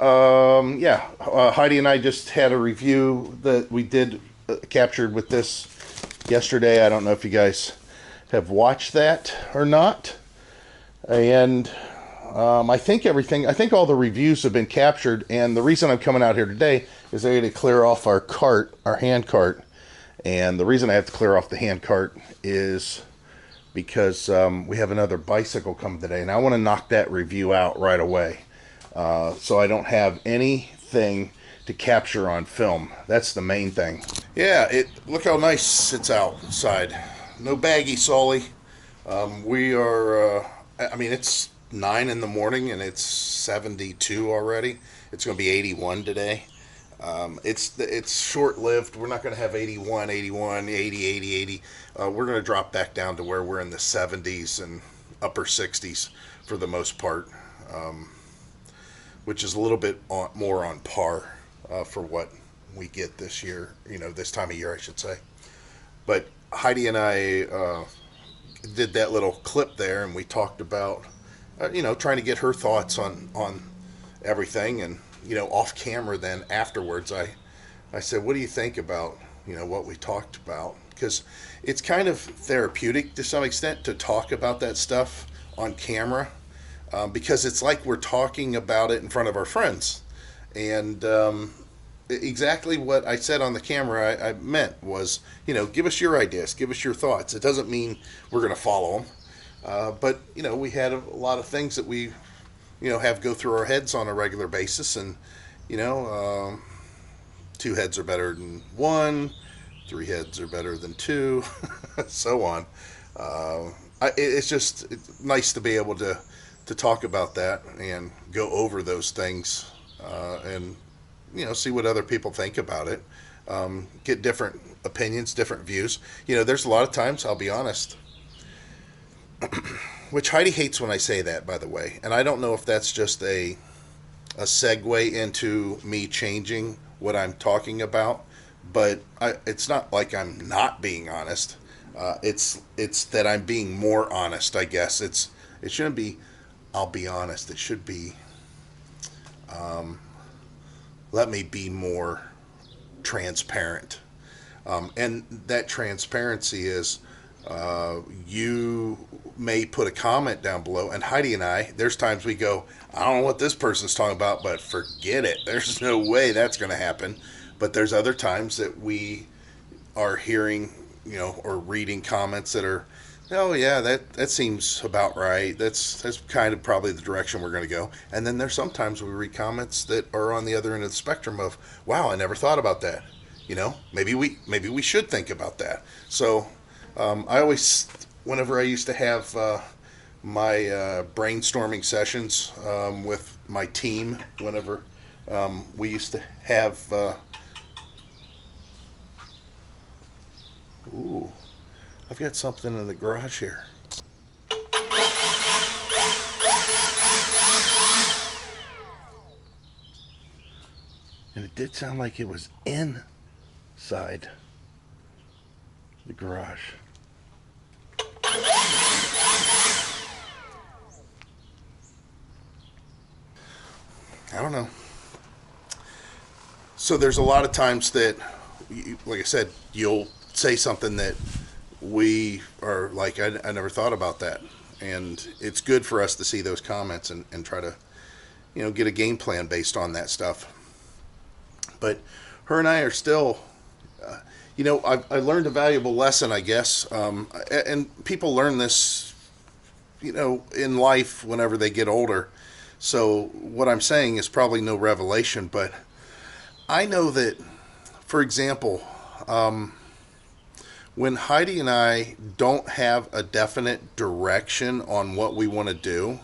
yeah, Heidi and I just had a review that we did captured with this yesterday. I don't know if you guys have watched that or not. And I think all the reviews have been captured. And the reason I'm coming out here today is I got to clear off our hand cart. And the reason I have to clear off the hand cart is because we have another bicycle coming today. And I want to knock that review out right away. So I don't have anything to capture on film. That's the main thing. Yeah, look how nice it's outside. No baggy, Sully. We are, I mean, it's 9 in the morning and it's 72 already. It's going to be 81 today. It's short-lived. We're not going to have 81, 80, 80. We're going to drop back down to where we're in the 70s and upper 60s for the most part. Which is a little bit more on par for what we get this year, you know, this time of year, I should say. But Heidi and I did that little clip there, and we talked about, you know, trying to get her thoughts on everything. And, you know, off camera then afterwards, I said, what do you think about, you know, what we talked about? Because it's kind of therapeutic to some extent to talk about that stuff on camera. Because it's like we're talking about it in front of our friends. And exactly what I said on the camera I meant was, you know, give us your ideas, give us your thoughts. It doesn't mean we're going to follow them. But, you know, we had a lot of things that we, you know, have go through our heads on a regular basis. And, you know, 2 heads are better than 1, 3 heads are better than 2, so on. It's nice to be able to talk about that and go over those things and, you know, see what other people think about it. Get different opinions, different views. You know, there's a lot of times, I'll be honest, which Heidi hates when I say that, by the way. And I don't know if that's just a segue into me changing what I'm talking about, but it's not like I'm not being honest. It's that I'm being more honest, I guess. It shouldn't be, I'll be honest. It should be, let me be more transparent. And that transparency is, you may put a comment down below, and Heidi and I, there's times we go, I don't know what this person's talking about, but forget it. There's no way that's going to happen. But there's other times that we are hearing, you know, or reading comments that are, oh yeah, that seems about right. That's kind of probably the direction we're going to go. And then there's sometimes we read comments that are on the other end of the spectrum of, wow, I never thought about that. You know, maybe we should think about that. So I always, whenever I used to have my brainstorming sessions with my team, whenever we used to have, ooh, I've got something in the garage here. And it did sound like it was inside the garage. I don't know. So there's a lot of times that, like I said, you'll say something that we are like, I never thought about that. And it's good for us to see those comments and try to, you know, get a game plan based on that stuff. But her and I are still, you know, I learned a valuable lesson, I guess. And people learn this, you know, in life whenever they get older. So what I'm saying is probably no revelation, but I know that, for example, when Heidi and I don't have a definite direction on what we want to do,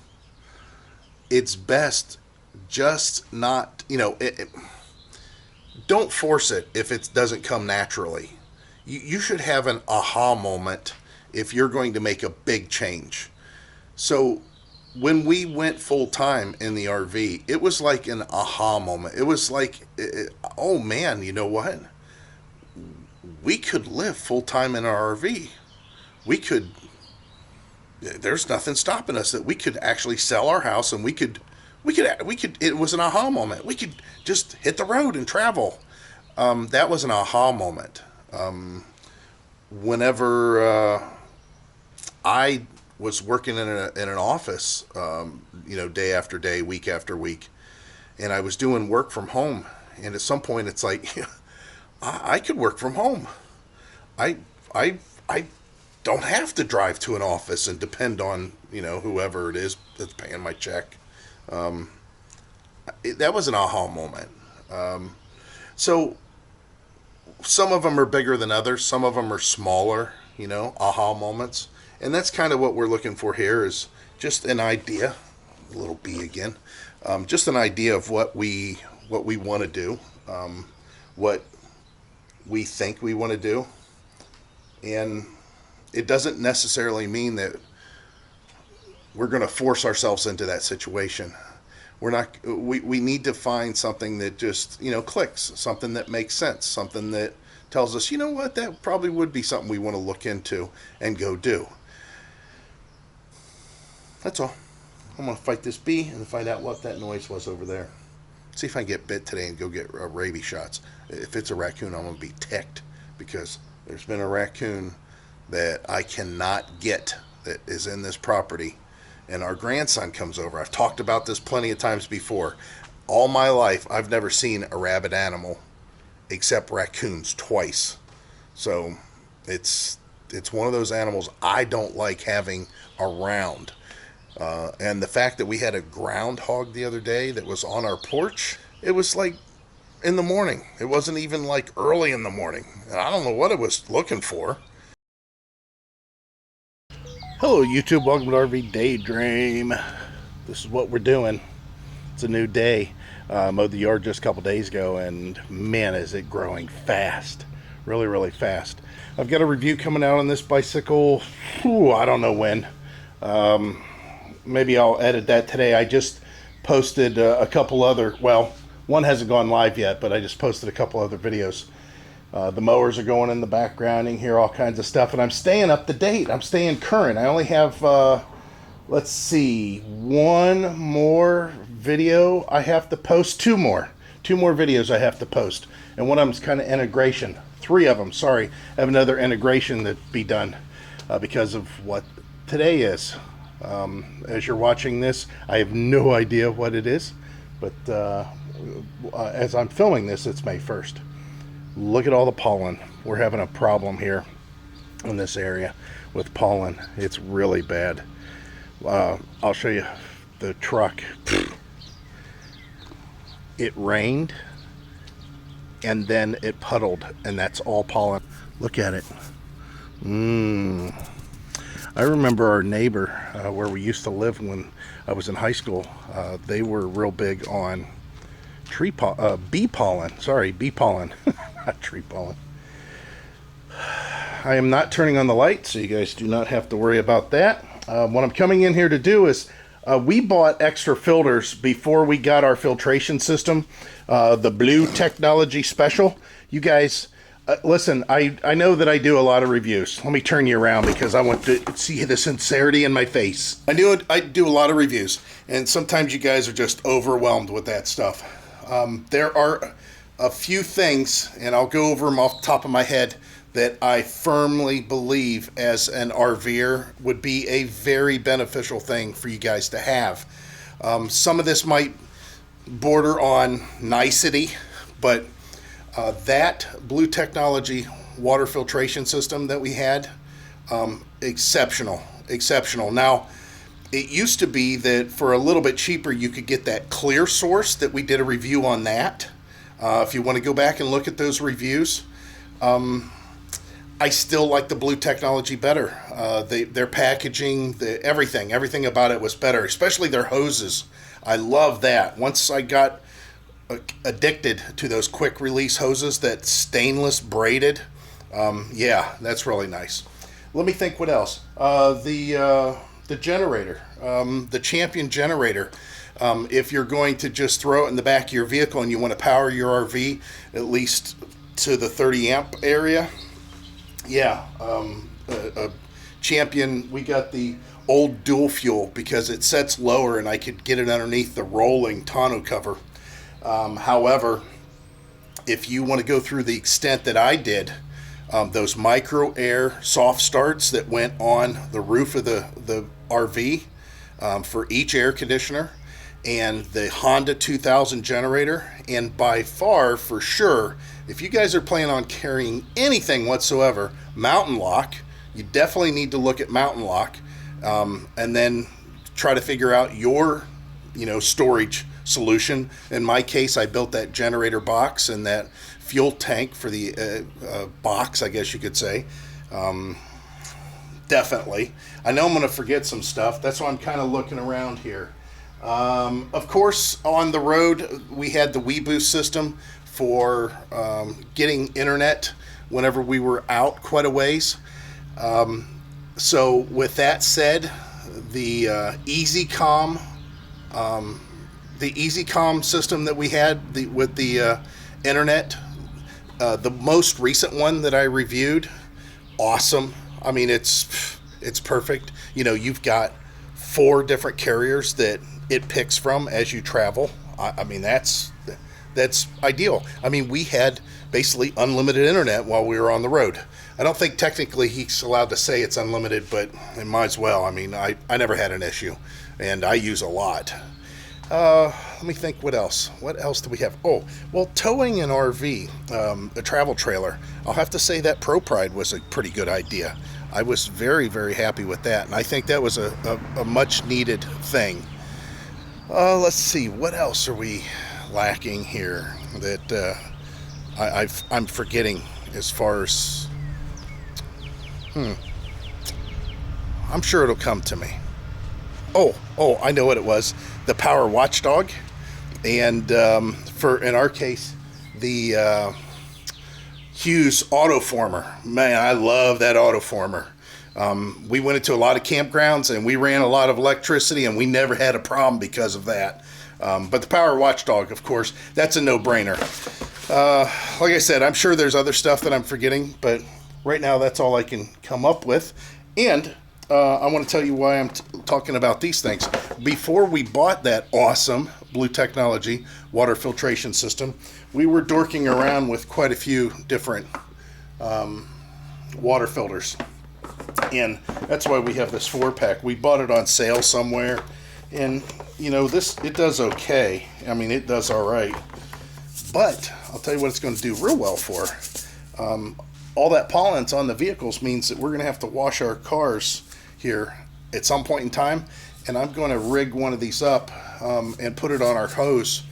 it's best just not, you know, don't force it if it doesn't come naturally. You should have an aha moment if you're going to make a big change. So when we went full time in the RV, it was like an aha moment. It was like, oh man, you know what? We could live full time in our RV. We could, there's nothing stopping us, that we could actually sell our house, and we could, it was an aha moment. We could just hit the road and travel. That was an aha moment. Whenever I was working in an office, day after day, week after week, and I was doing work from home. And at some point, it's like, I could work from home. I don't have to drive to an office and depend on whoever it is that's paying my check. That was an aha moment. So some of them are bigger than others. Some of them are smaller, aha moments. And that's kind of what we're looking for here, is just an idea, a little B again, just an idea of what we want to do, what we think we want to do. And it doesn't necessarily mean that we're going to force ourselves into that situation. We're not. We need to find something that just clicks, something that makes sense, something that tells us, what, that probably would be something we want to look into and go do. That's all. I'm going to fight this bee and find out what that noise was over there. See if I can get bit today and go get rabies shots. If it's a raccoon, I'm going to be ticked, because there's been a raccoon that I cannot get that is in this property, and our grandson comes over. I've talked about this plenty of times before. All my life, I've never seen a rabid animal except raccoons twice. So it's one of those animals I don't like having around. And the fact that we had a groundhog the other day that was on our porch, it was like in the morning. It wasn't even like early in the morning. And I don't know what it was looking for. Hello YouTube, welcome to RV Daydream. This is what we're doing. It's a new day. Mowed the yard just a couple days ago, and man, is it growing fast. Really, really fast. I've got a review coming out on this bicycle. I don't know when. Maybe I'll edit that today. I just posted a couple other, well, one hasn't gone live yet, but I just posted a couple other videos. The mowers are going in the background. You can hear all kinds of stuff, and I'm staying up to date. I'm staying current. I only have, let's see, one more video I have to post. Two more videos I have to post, and one of them's kind of integration. Three of them, sorry. I have another integration that be done because of what today is. As you're watching this, I have no idea what it is, but as I'm filming this, it's May 1st. Look at all the pollen. We're having a problem here in this area with pollen. It's really bad. I'll show you the truck. It rained and then it puddled, and that's all pollen. Look at it. I remember our neighbor where we used to live when I was in high school. They were real big on bee pollen. Sorry, bee pollen, not tree pollen. I am not turning on the light, so you guys do not have to worry about that. What I'm coming in here to do is we bought extra filters before we got our filtration system, the Blue Technology Special. You guys, listen, I know that I do a lot of reviews. Let me turn you around because I want to see the sincerity in my face. I do a lot of reviews, and sometimes you guys are just overwhelmed with that stuff. There are a few things, and I'll go over them off the top of my head, that I firmly believe as an RVer would be a very beneficial thing for you guys to have. Some of this might border on nicety, but that Blue Technology water filtration system that we had, exceptional. Now, it used to be that for a little bit cheaper you could get that clear source that we did a review on that. If you want to go back and look at those reviews, I still like the Blue Technology better. Their packaging, everything about it was better, especially their hoses. I love that. Once I got addicted to those quick release hoses, that stainless braided, yeah, that's really nice. Let me think what else. The the generator, the Champion generator. If you're going to just throw it in the back of your vehicle and you want to power your RV at least to the 30 amp area, yeah, a Champion. We got the old dual fuel because it sets lower and I could get it underneath the rolling tonneau cover. However, if you want to go through the extent that I did, those micro air soft starts that went on the roof of the RV for each air conditioner, and the Honda 2000 generator, and by far, for sure, if you guys are planning on carrying anything whatsoever, Mountain Lock, you definitely need to look at Mountain Lock, and then try to figure out your, storage solution. In my case, I built that generator box and that fuel tank for the box, I guess you could say. Definitely. I know I'm going to forget some stuff. That's why I'm kind of looking around here. Of course, on the road, we had the WeBoost system for getting internet whenever we were out quite a ways. So with that said, the EasyCom, system that we had with the internet, the most recent one that I reviewed, awesome. I mean, it's perfect. You've got 4 different carriers that it picks from as you travel. I mean, that's ideal. I mean, we had basically unlimited internet while we were on the road. I don't think technically he's allowed to say it's unlimited, but it might as well. I mean, I never had an issue, and I use a lot. Let me think, what else? What else do we have? Oh, well, towing an RV, a travel trailer, I'll have to say that Pro Pride was a pretty good idea. I was very, very happy with that, and I think that was a much needed thing. Let's see, what else are we lacking here that I'm forgetting as far as... I'm sure it'll come to me. Oh, I know what it was. The Power Watchdog, and in our case, the Hughes Autoformer. Man, I love that Autoformer. We went into a lot of campgrounds and we ran a lot of electricity, and we never had a problem because of that. But the Power Watchdog, of course, that's a no-brainer. Like I said, I'm sure there's other stuff that I'm forgetting, but right now that's all I can come up with. And I want to tell you why I'm talking about these things. Before we bought that awesome Blue Technology water filtration system, we were dorking around with quite a few different water filters. And that's why we have this 4-pack. We bought it on sale somewhere. And, it does okay. I mean, it does all right. But I'll tell you what it's going to do real well for. All that pollen's on the vehicles means that we're going to have to wash our cars here at some point in time, and I'm going to rig one of these up and put it on our hose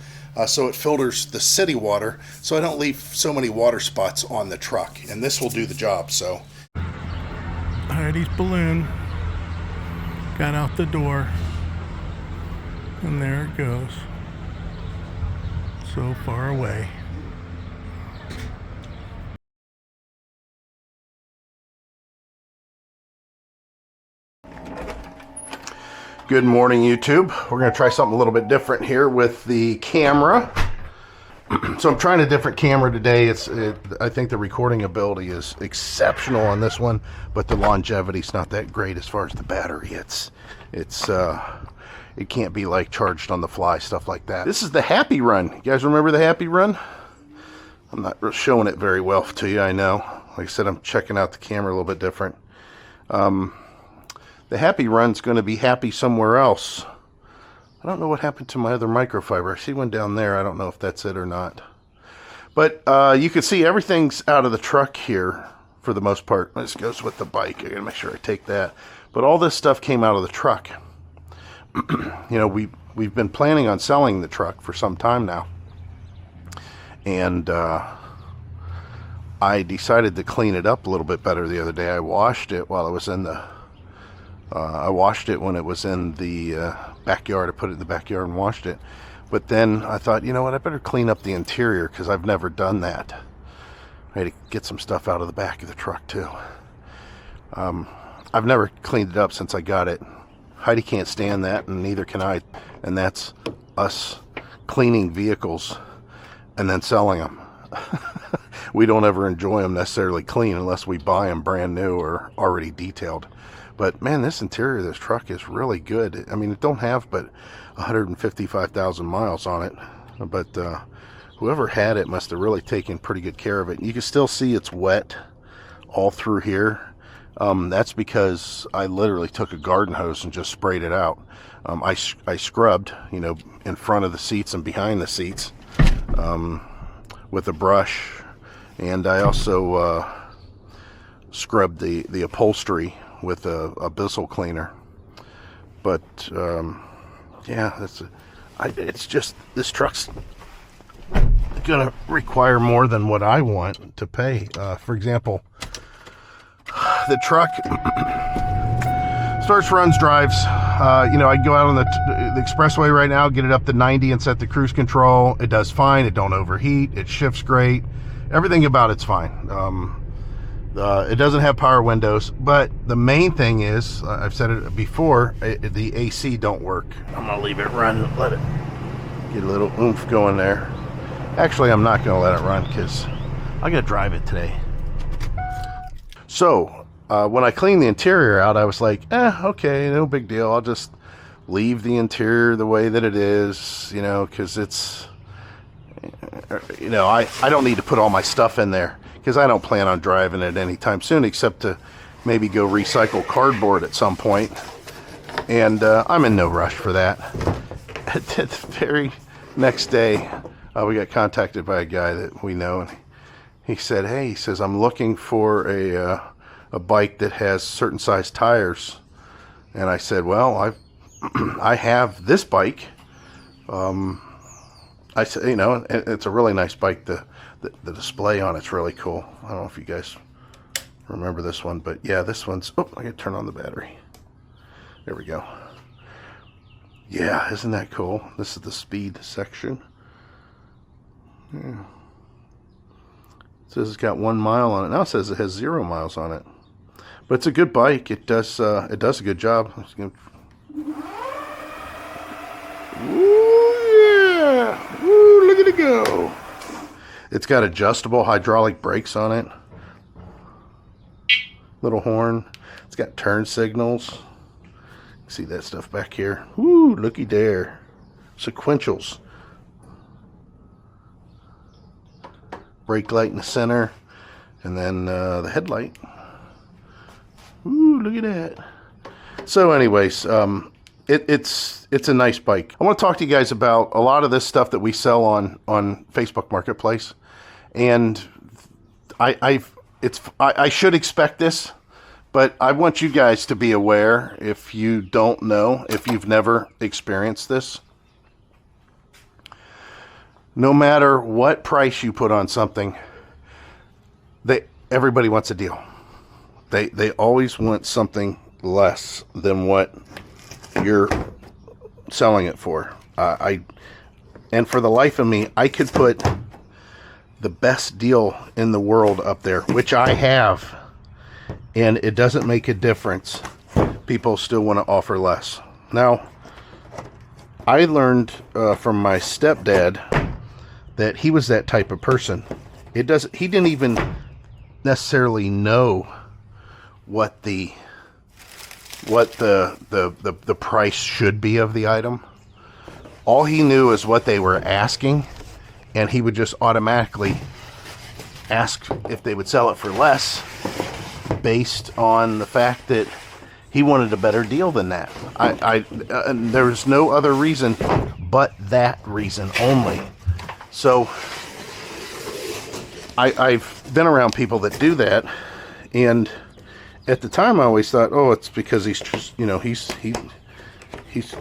so it filters the city water, so I don't leave so many water spots on the truck, and this will do the job. So Heidi's balloon got out the door, and there it goes, so far away. Good morning, YouTube. We're going to try something a little bit different here with the camera. So I'm trying a different camera today. I think the recording ability is exceptional on this one, but the longevity's not that great as far as the battery. It can't be like charged on the fly, stuff like that. This is the Happy Run. You guys remember the Happy Run? I'm not showing it very well to you, I know. Like I said, I'm checking out the camera a little bit different. The Happy Run's going to be happy somewhere else. I don't know what happened to my other microfiber. I see one down there. I don't know if that's it or not. But you can see everything's out of the truck here for the most part. This goes with the bike. I gotta make sure I take that. But all this stuff came out of the truck. We've been planning on selling the truck for some time now. And I decided to clean it up a little bit better the other day. I washed it while it was in the... I washed it when it was in the backyard. I put it in the backyard and washed it. But then I thought, you know what, I better clean up the interior because I've never done that. I had to get some stuff out of the back of the truck too. I've never cleaned it up since I got it Heidi can't stand that, and neither can I, and that's us cleaning vehicles and then selling them. We don't ever enjoy them necessarily clean unless we buy them brand new or already detailed. But man, this interior of this truck is really good. I mean, it don't have but 155,000 miles on it, but whoever had it must have really taken pretty good care of it. You can still see it's wet all through here. That's because I literally took a garden hose and just sprayed it out. I scrubbed, you know, in front of the seats and behind the seats with a brush, and I also scrubbed the upholstery with a Bissell cleaner. But yeah, it's just, this truck's gonna require more than what I want to pay. For example, the truck starts, runs, drives. You know, I go out on the expressway right now, get it up to 90 and set the cruise control. It does fine. It don't overheat. It shifts great. Everything about it's fine. It doesn't have power windows, but the main thing is, I've said it before, the AC don't work. I'm gonna leave it run, let it get a little oomph going there. Actually, I'm not gonna let it run because I gotta drive it today. So when I cleaned the interior out, I was like, okay, no big deal. I'll just leave the interior the way that it is, you know, because it's, you know, I don't need to put all my stuff in there because I don't plan on driving it anytime soon, except to maybe go recycle cardboard at some point. And I'm in no rush for that. The very next day, we got contacted by a guy that we know, and he said, hey, he says, I'm looking for a bike that has certain size tires. And I said, well, I have this bike. I said, you know, it's a really nice bike. The display on it's really cool. I don't know if you guys remember this one, but yeah, this one's, oh, I gotta turn on the battery. There we go. Yeah, isn't that cool? This is the speed section. Yeah. It says it's got 1 mile on it. Now it says it has 0 miles on it. But it's a good bike. It does a good job. Ooh, yeah. Ooh, look at it go. It's got adjustable hydraulic brakes on it. Little horn. It's got turn signals. See that stuff back here? Ooh, looky there. Sequentials. Brake light in the center. And then the headlight. Ooh, look at that. So anyways, it's a nice bike. I want to talk to you guys about a lot of this stuff that we sell on Facebook Marketplace. And I should expect this, but I want you guys to be aware, if you don't know, if you've never experienced this. No matter what price you put on something, everybody wants a deal. They always want something less than what you're selling it for. And for the life of me, I could put the best deal in the world up there, which I have, and it doesn't make a difference. People still want to offer less. Now, I learned from my stepdad that he was that type of person. He didn't even necessarily know what the price should be of the item. All he knew is what they were asking, and he would just automatically ask if they would sell it for less based on the fact that he wanted a better deal than that. There's no other reason but that reason only. So I've been around people that do that, and at the time I always thought, oh, it's because he's just, you know, he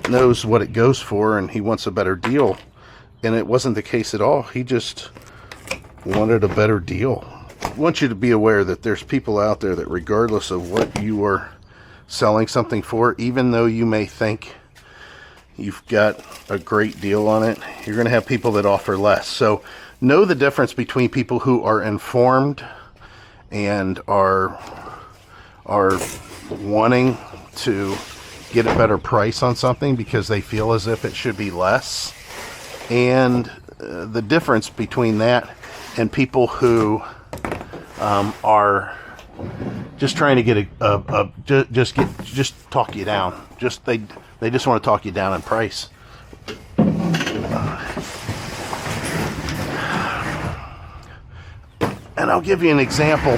knows what it goes for and he wants a better deal. And it wasn't the case at all. He just wanted a better deal. I want you to be aware that there's people out there that, regardless of what you are selling something for, even though you may think you've got a great deal on it, you're going to have people that offer less. So know the difference between people who are informed and are wanting to get a better price on something because they feel as if it should be less. And the difference between that and people who are just trying to get just talk you down. They just want to talk you down in price. And I'll give you an example.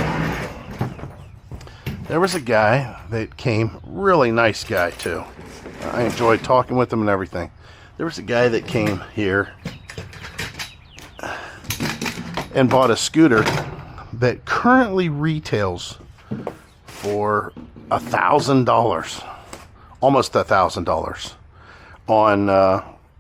There was a guy that came, really nice guy too. I enjoyed talking with him and everything. There was a guy that came here and bought a scooter that currently retails for $1,000, almost $1,000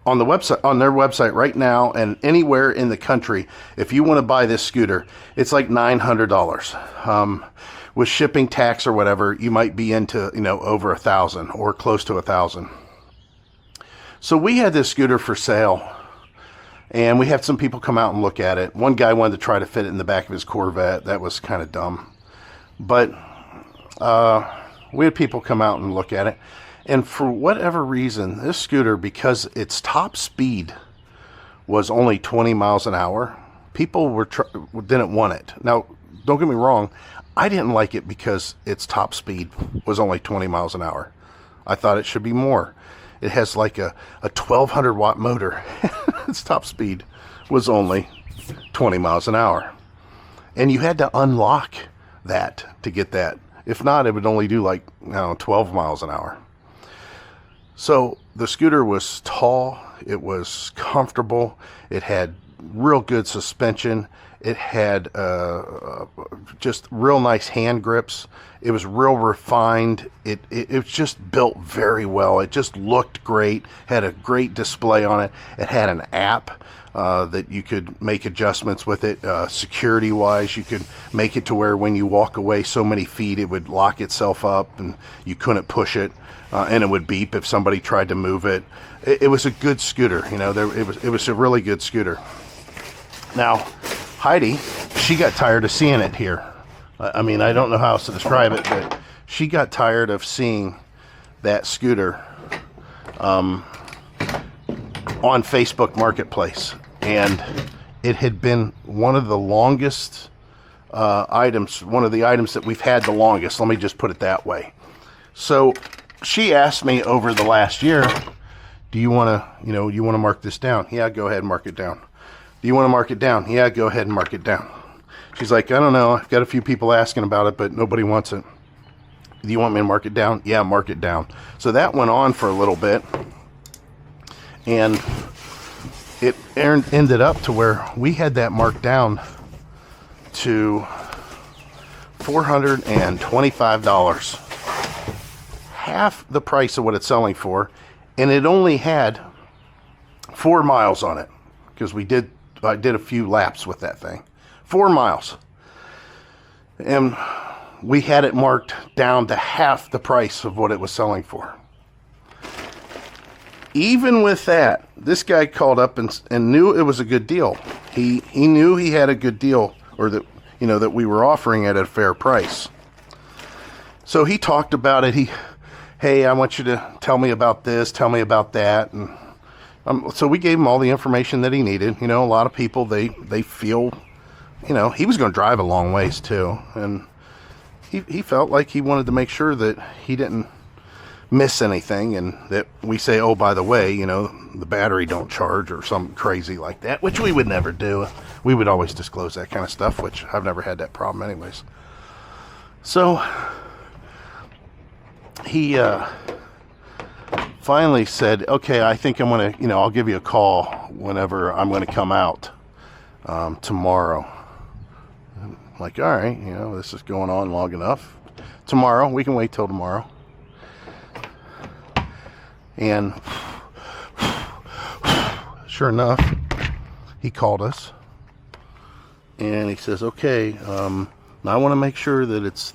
on the website, on their website right now, and anywhere in the country. If you want to buy this scooter, it's like $900. With shipping, tax, or whatever, you might be into, over $1,000 or close to $1,000. So we had this scooter for sale, and we had some people come out and look at it. One guy wanted to try to fit it in the back of his Corvette. That was kind of dumb. But we had people come out and look at it. And for whatever reason, this scooter, because its top speed was only 20 miles an hour, people didn't want it. Now, don't get me wrong, I didn't like it because its top speed was only 20 miles an hour. I thought it should be more. It has like a 1200 watt motor. Its top speed was only 20 miles an hour. And you had to unlock that to get that. If not, it would only do like, 12 miles an hour. So the scooter was tall, it was comfortable, it had real good suspension, it had just real nice hand grips, it was real refined, it was just built very well, it just looked great, had a great display on it, it had an app that you could make adjustments with it, security wise. You could make it to where when you walk away so many feet it would lock itself up and you couldn't push it. And it would beep if somebody tried to move it. It was a good scooter, it was a really good scooter. Now, Heidi, she got tired of seeing it here. I mean, I don't know how else to describe it, but she got tired of seeing that scooter on Facebook Marketplace. And it had been one of the longest items, one of the items that we've had the longest. Let me just put it that way. So she asked me over the last year, do you want to, mark this down? Yeah, go ahead and mark it down. Do you want to mark it down? Yeah, go ahead and mark it down. She's like, I don't know. I've got a few people asking about it, but nobody wants it. Do you want me to mark it down? Yeah, mark it down. So that went on for a little bit. And it ended up to where we had that marked down to $425. Half the price of what it's selling for, and it only had 4 miles on it because I did a few laps with that thing. 4 miles, and we had it marked down to half the price of what it was selling for. Even with that, this guy called up and knew it was a good deal. He knew he had a good deal, or that that we were offering it at a fair price. So he talked about it. Hey, I want you to tell me about this, tell me about that. And so we gave him all the information that he needed. A lot of people, they feel, he was going to drive a long ways too. And he felt like he wanted to make sure that he didn't miss anything, and that we say, oh, by the way, the battery don't charge or something crazy like that, which we would never do. We would always disclose that kind of stuff, which I've never had that problem anyways. So he finally said, okay, I think I'm going to, I'll give you a call whenever I'm going to come out tomorrow. I'm like, all right, this is going on long enough. Tomorrow, we can wait till tomorrow. And sure enough, he called us and he says, okay, now I want to make sure that it's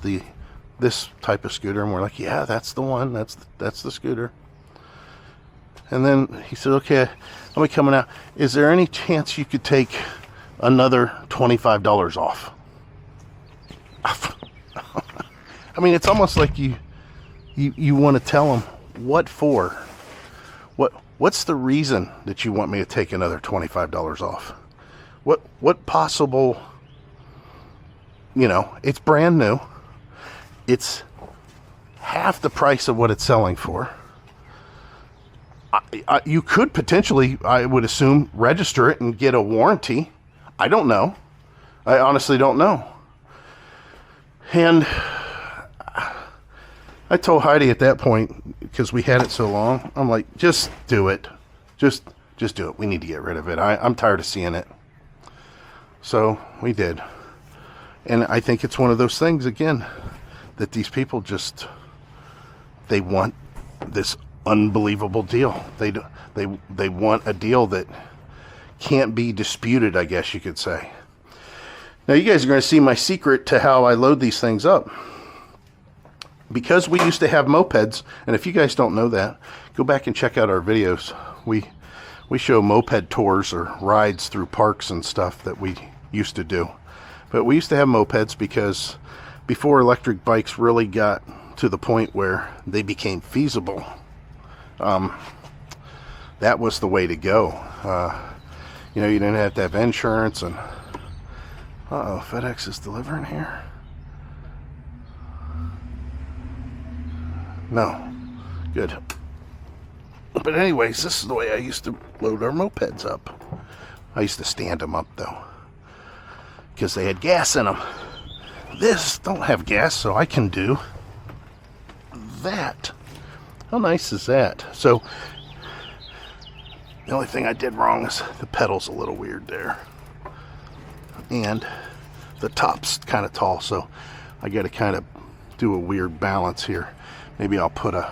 this type of scooter. And we're like, yeah, that's the one. That's the scooter. And then he said, okay, let me coming out. Is there any chance you could take another $25 off? I mean, it's almost like you want to tell him, What for? What's the reason that you want me to take another $25 off? What possible, you know, it's brand new. It's half the price of what it's selling for. You could potentially, I would assume, register it and get a warranty. I don't know. I honestly don't know. And I told Heidi at that point, because we had it so long, I'm like, just do it. Just do it. We need to get rid of it. I'm tired of seeing it. So we did. And I think it's one of those things, again, that these people just, they want this unbelievable deal. They want a deal that can't be disputed, I guess you could say. Now you guys are going to see my secret to how I load these things up. Because we used to have mopeds, and if you guys don't know that, go back and check out our videos. We show moped tours or rides through parks and stuff that we used to do. But we used to have mopeds because before electric bikes really got to the point where they became feasible, that was the way to go. You know, you didn't have to have insurance. And uh-oh, FedEx is delivering here. No. Good. But anyways, this is the way I used to load our mopeds up. I used to stand them up, though, because they had gas in them. This don't have gas, so I can do that. How nice is that? So, the only thing I did wrong is the pedal's a little weird there. And the top's kind of tall, so I got to kind of do a weird balance here. Maybe I'll put a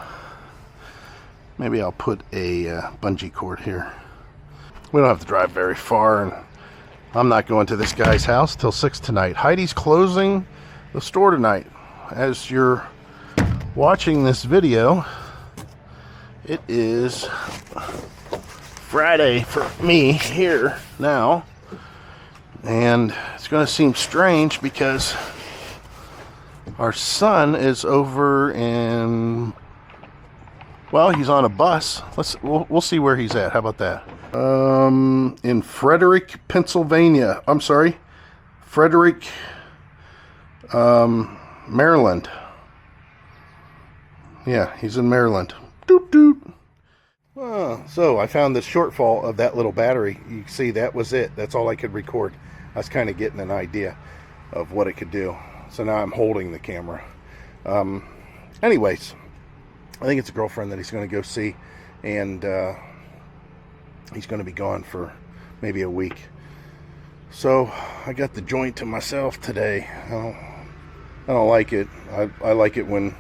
bungee cord here. We don't have to drive very far, and I'm not going to this guy's house till 6 tonight. Heidi's closing the store tonight. As you're watching this video, it is Friday for me here now, and it's going to seem strange because our son is over in, well, he's on a bus. We'll see where he's at. How about that? In Frederick, Pennsylvania. I'm sorry, Frederick, Maryland. Yeah, he's in Maryland. Doot doot. So I found this shortfall of that little battery. You can see that was it. That's all I could record. I was kind of getting an idea of what it could do. So now I'm holding the camera. Anyways, I think it's a girlfriend that he's going to go see, and he's going to be gone for maybe a week. So I got the joint to myself today. I don't like it. I like it when,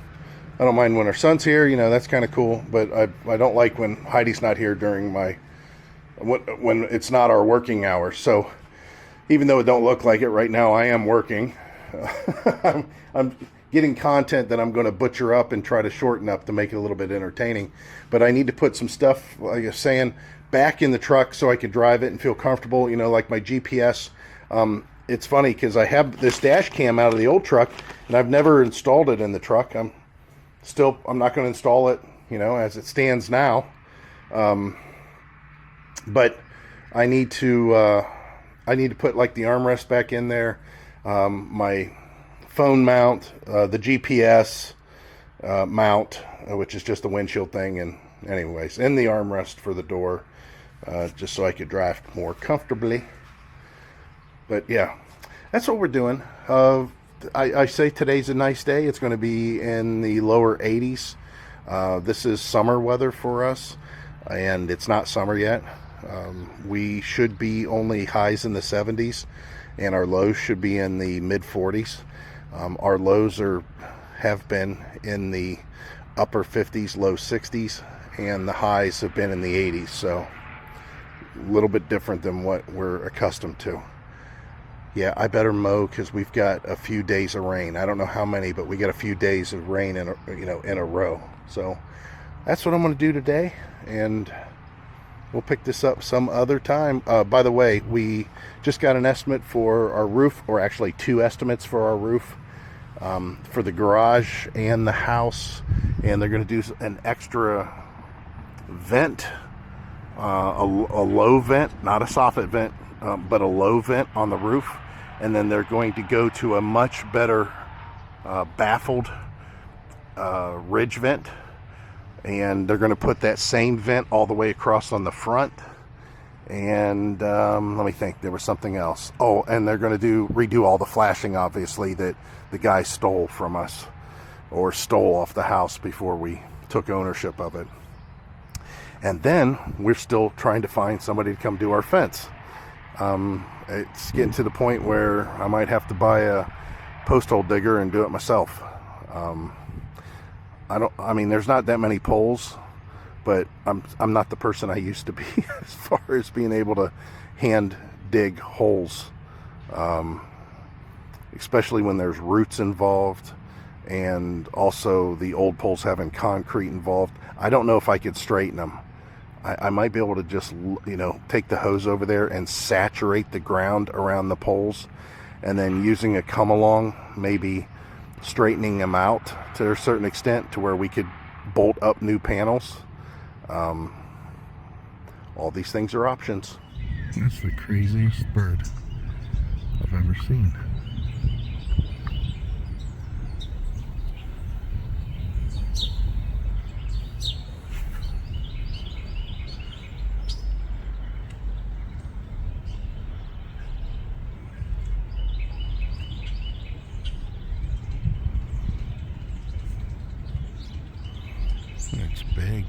I don't mind when our son's here, you know, that's kind of cool, but I don't like when Heidi's not here during when it's not our working hours. So even though it don't look like it right now, I am working. I'm getting content that I'm going to butcher up and try to shorten up to make it a little bit entertaining. But I need to put some stuff, like I was saying, back in the truck so I could drive it and feel comfortable, you know, like my GPS. It's funny because I have this dash cam out of the old truck, and I've never installed it in the truck. I'm not going to install it, you know, as it stands now. But I need to put like the armrest back in there. My phone mount, the GPS mount, which is just the windshield thing, and anyways, and the armrest for the door, just so I could drive more comfortably. But yeah, that's what we're doing. I say today's a nice day. It's going to be in the lower 80s. This is summer weather for us, and it's not summer yet. We should be only highs in the 70s, and our lows should be in the mid 40s. Our lows have been in the upper 50s, low 60s, and the highs have been in the 80s. So a little bit different than what we're accustomed to. Yeah, I better mow because we've got a few days of rain. I don't know how many, but we got a few days of rain in a row. So that's what I'm going to do today, and we'll pick this up some other time. By the way, we just got an estimate for our roof, or actually 2 estimates for our roof. for the garage and the house, and they're going to do an extra vent, a low vent, not a soffit vent, but a low vent on the roof. And then they're going to go to a much better baffled ridge vent, and they're going to put that same vent all the way across on the front. And let me think, there was something else. Oh, and they're going to redo all the flashing, obviously, that the guy stole from us, or stole off the house before we took ownership of it. And then we're still trying to find somebody to come do our fence. It's getting to the point where I might have to buy a post hole digger and do it myself. I mean, there's not that many poles, but I'm not the person I used to be as far as being able to hand dig holes, especially when there's roots involved, and also the old poles having concrete involved. I don't know if I could straighten them. I might be able to just, take the hose over there and saturate the ground around the poles, and then using a come along, maybe straightening them out to a certain extent to where we could bolt up new panels. All these things are options. That's the craziest bird I've ever seen. It's big.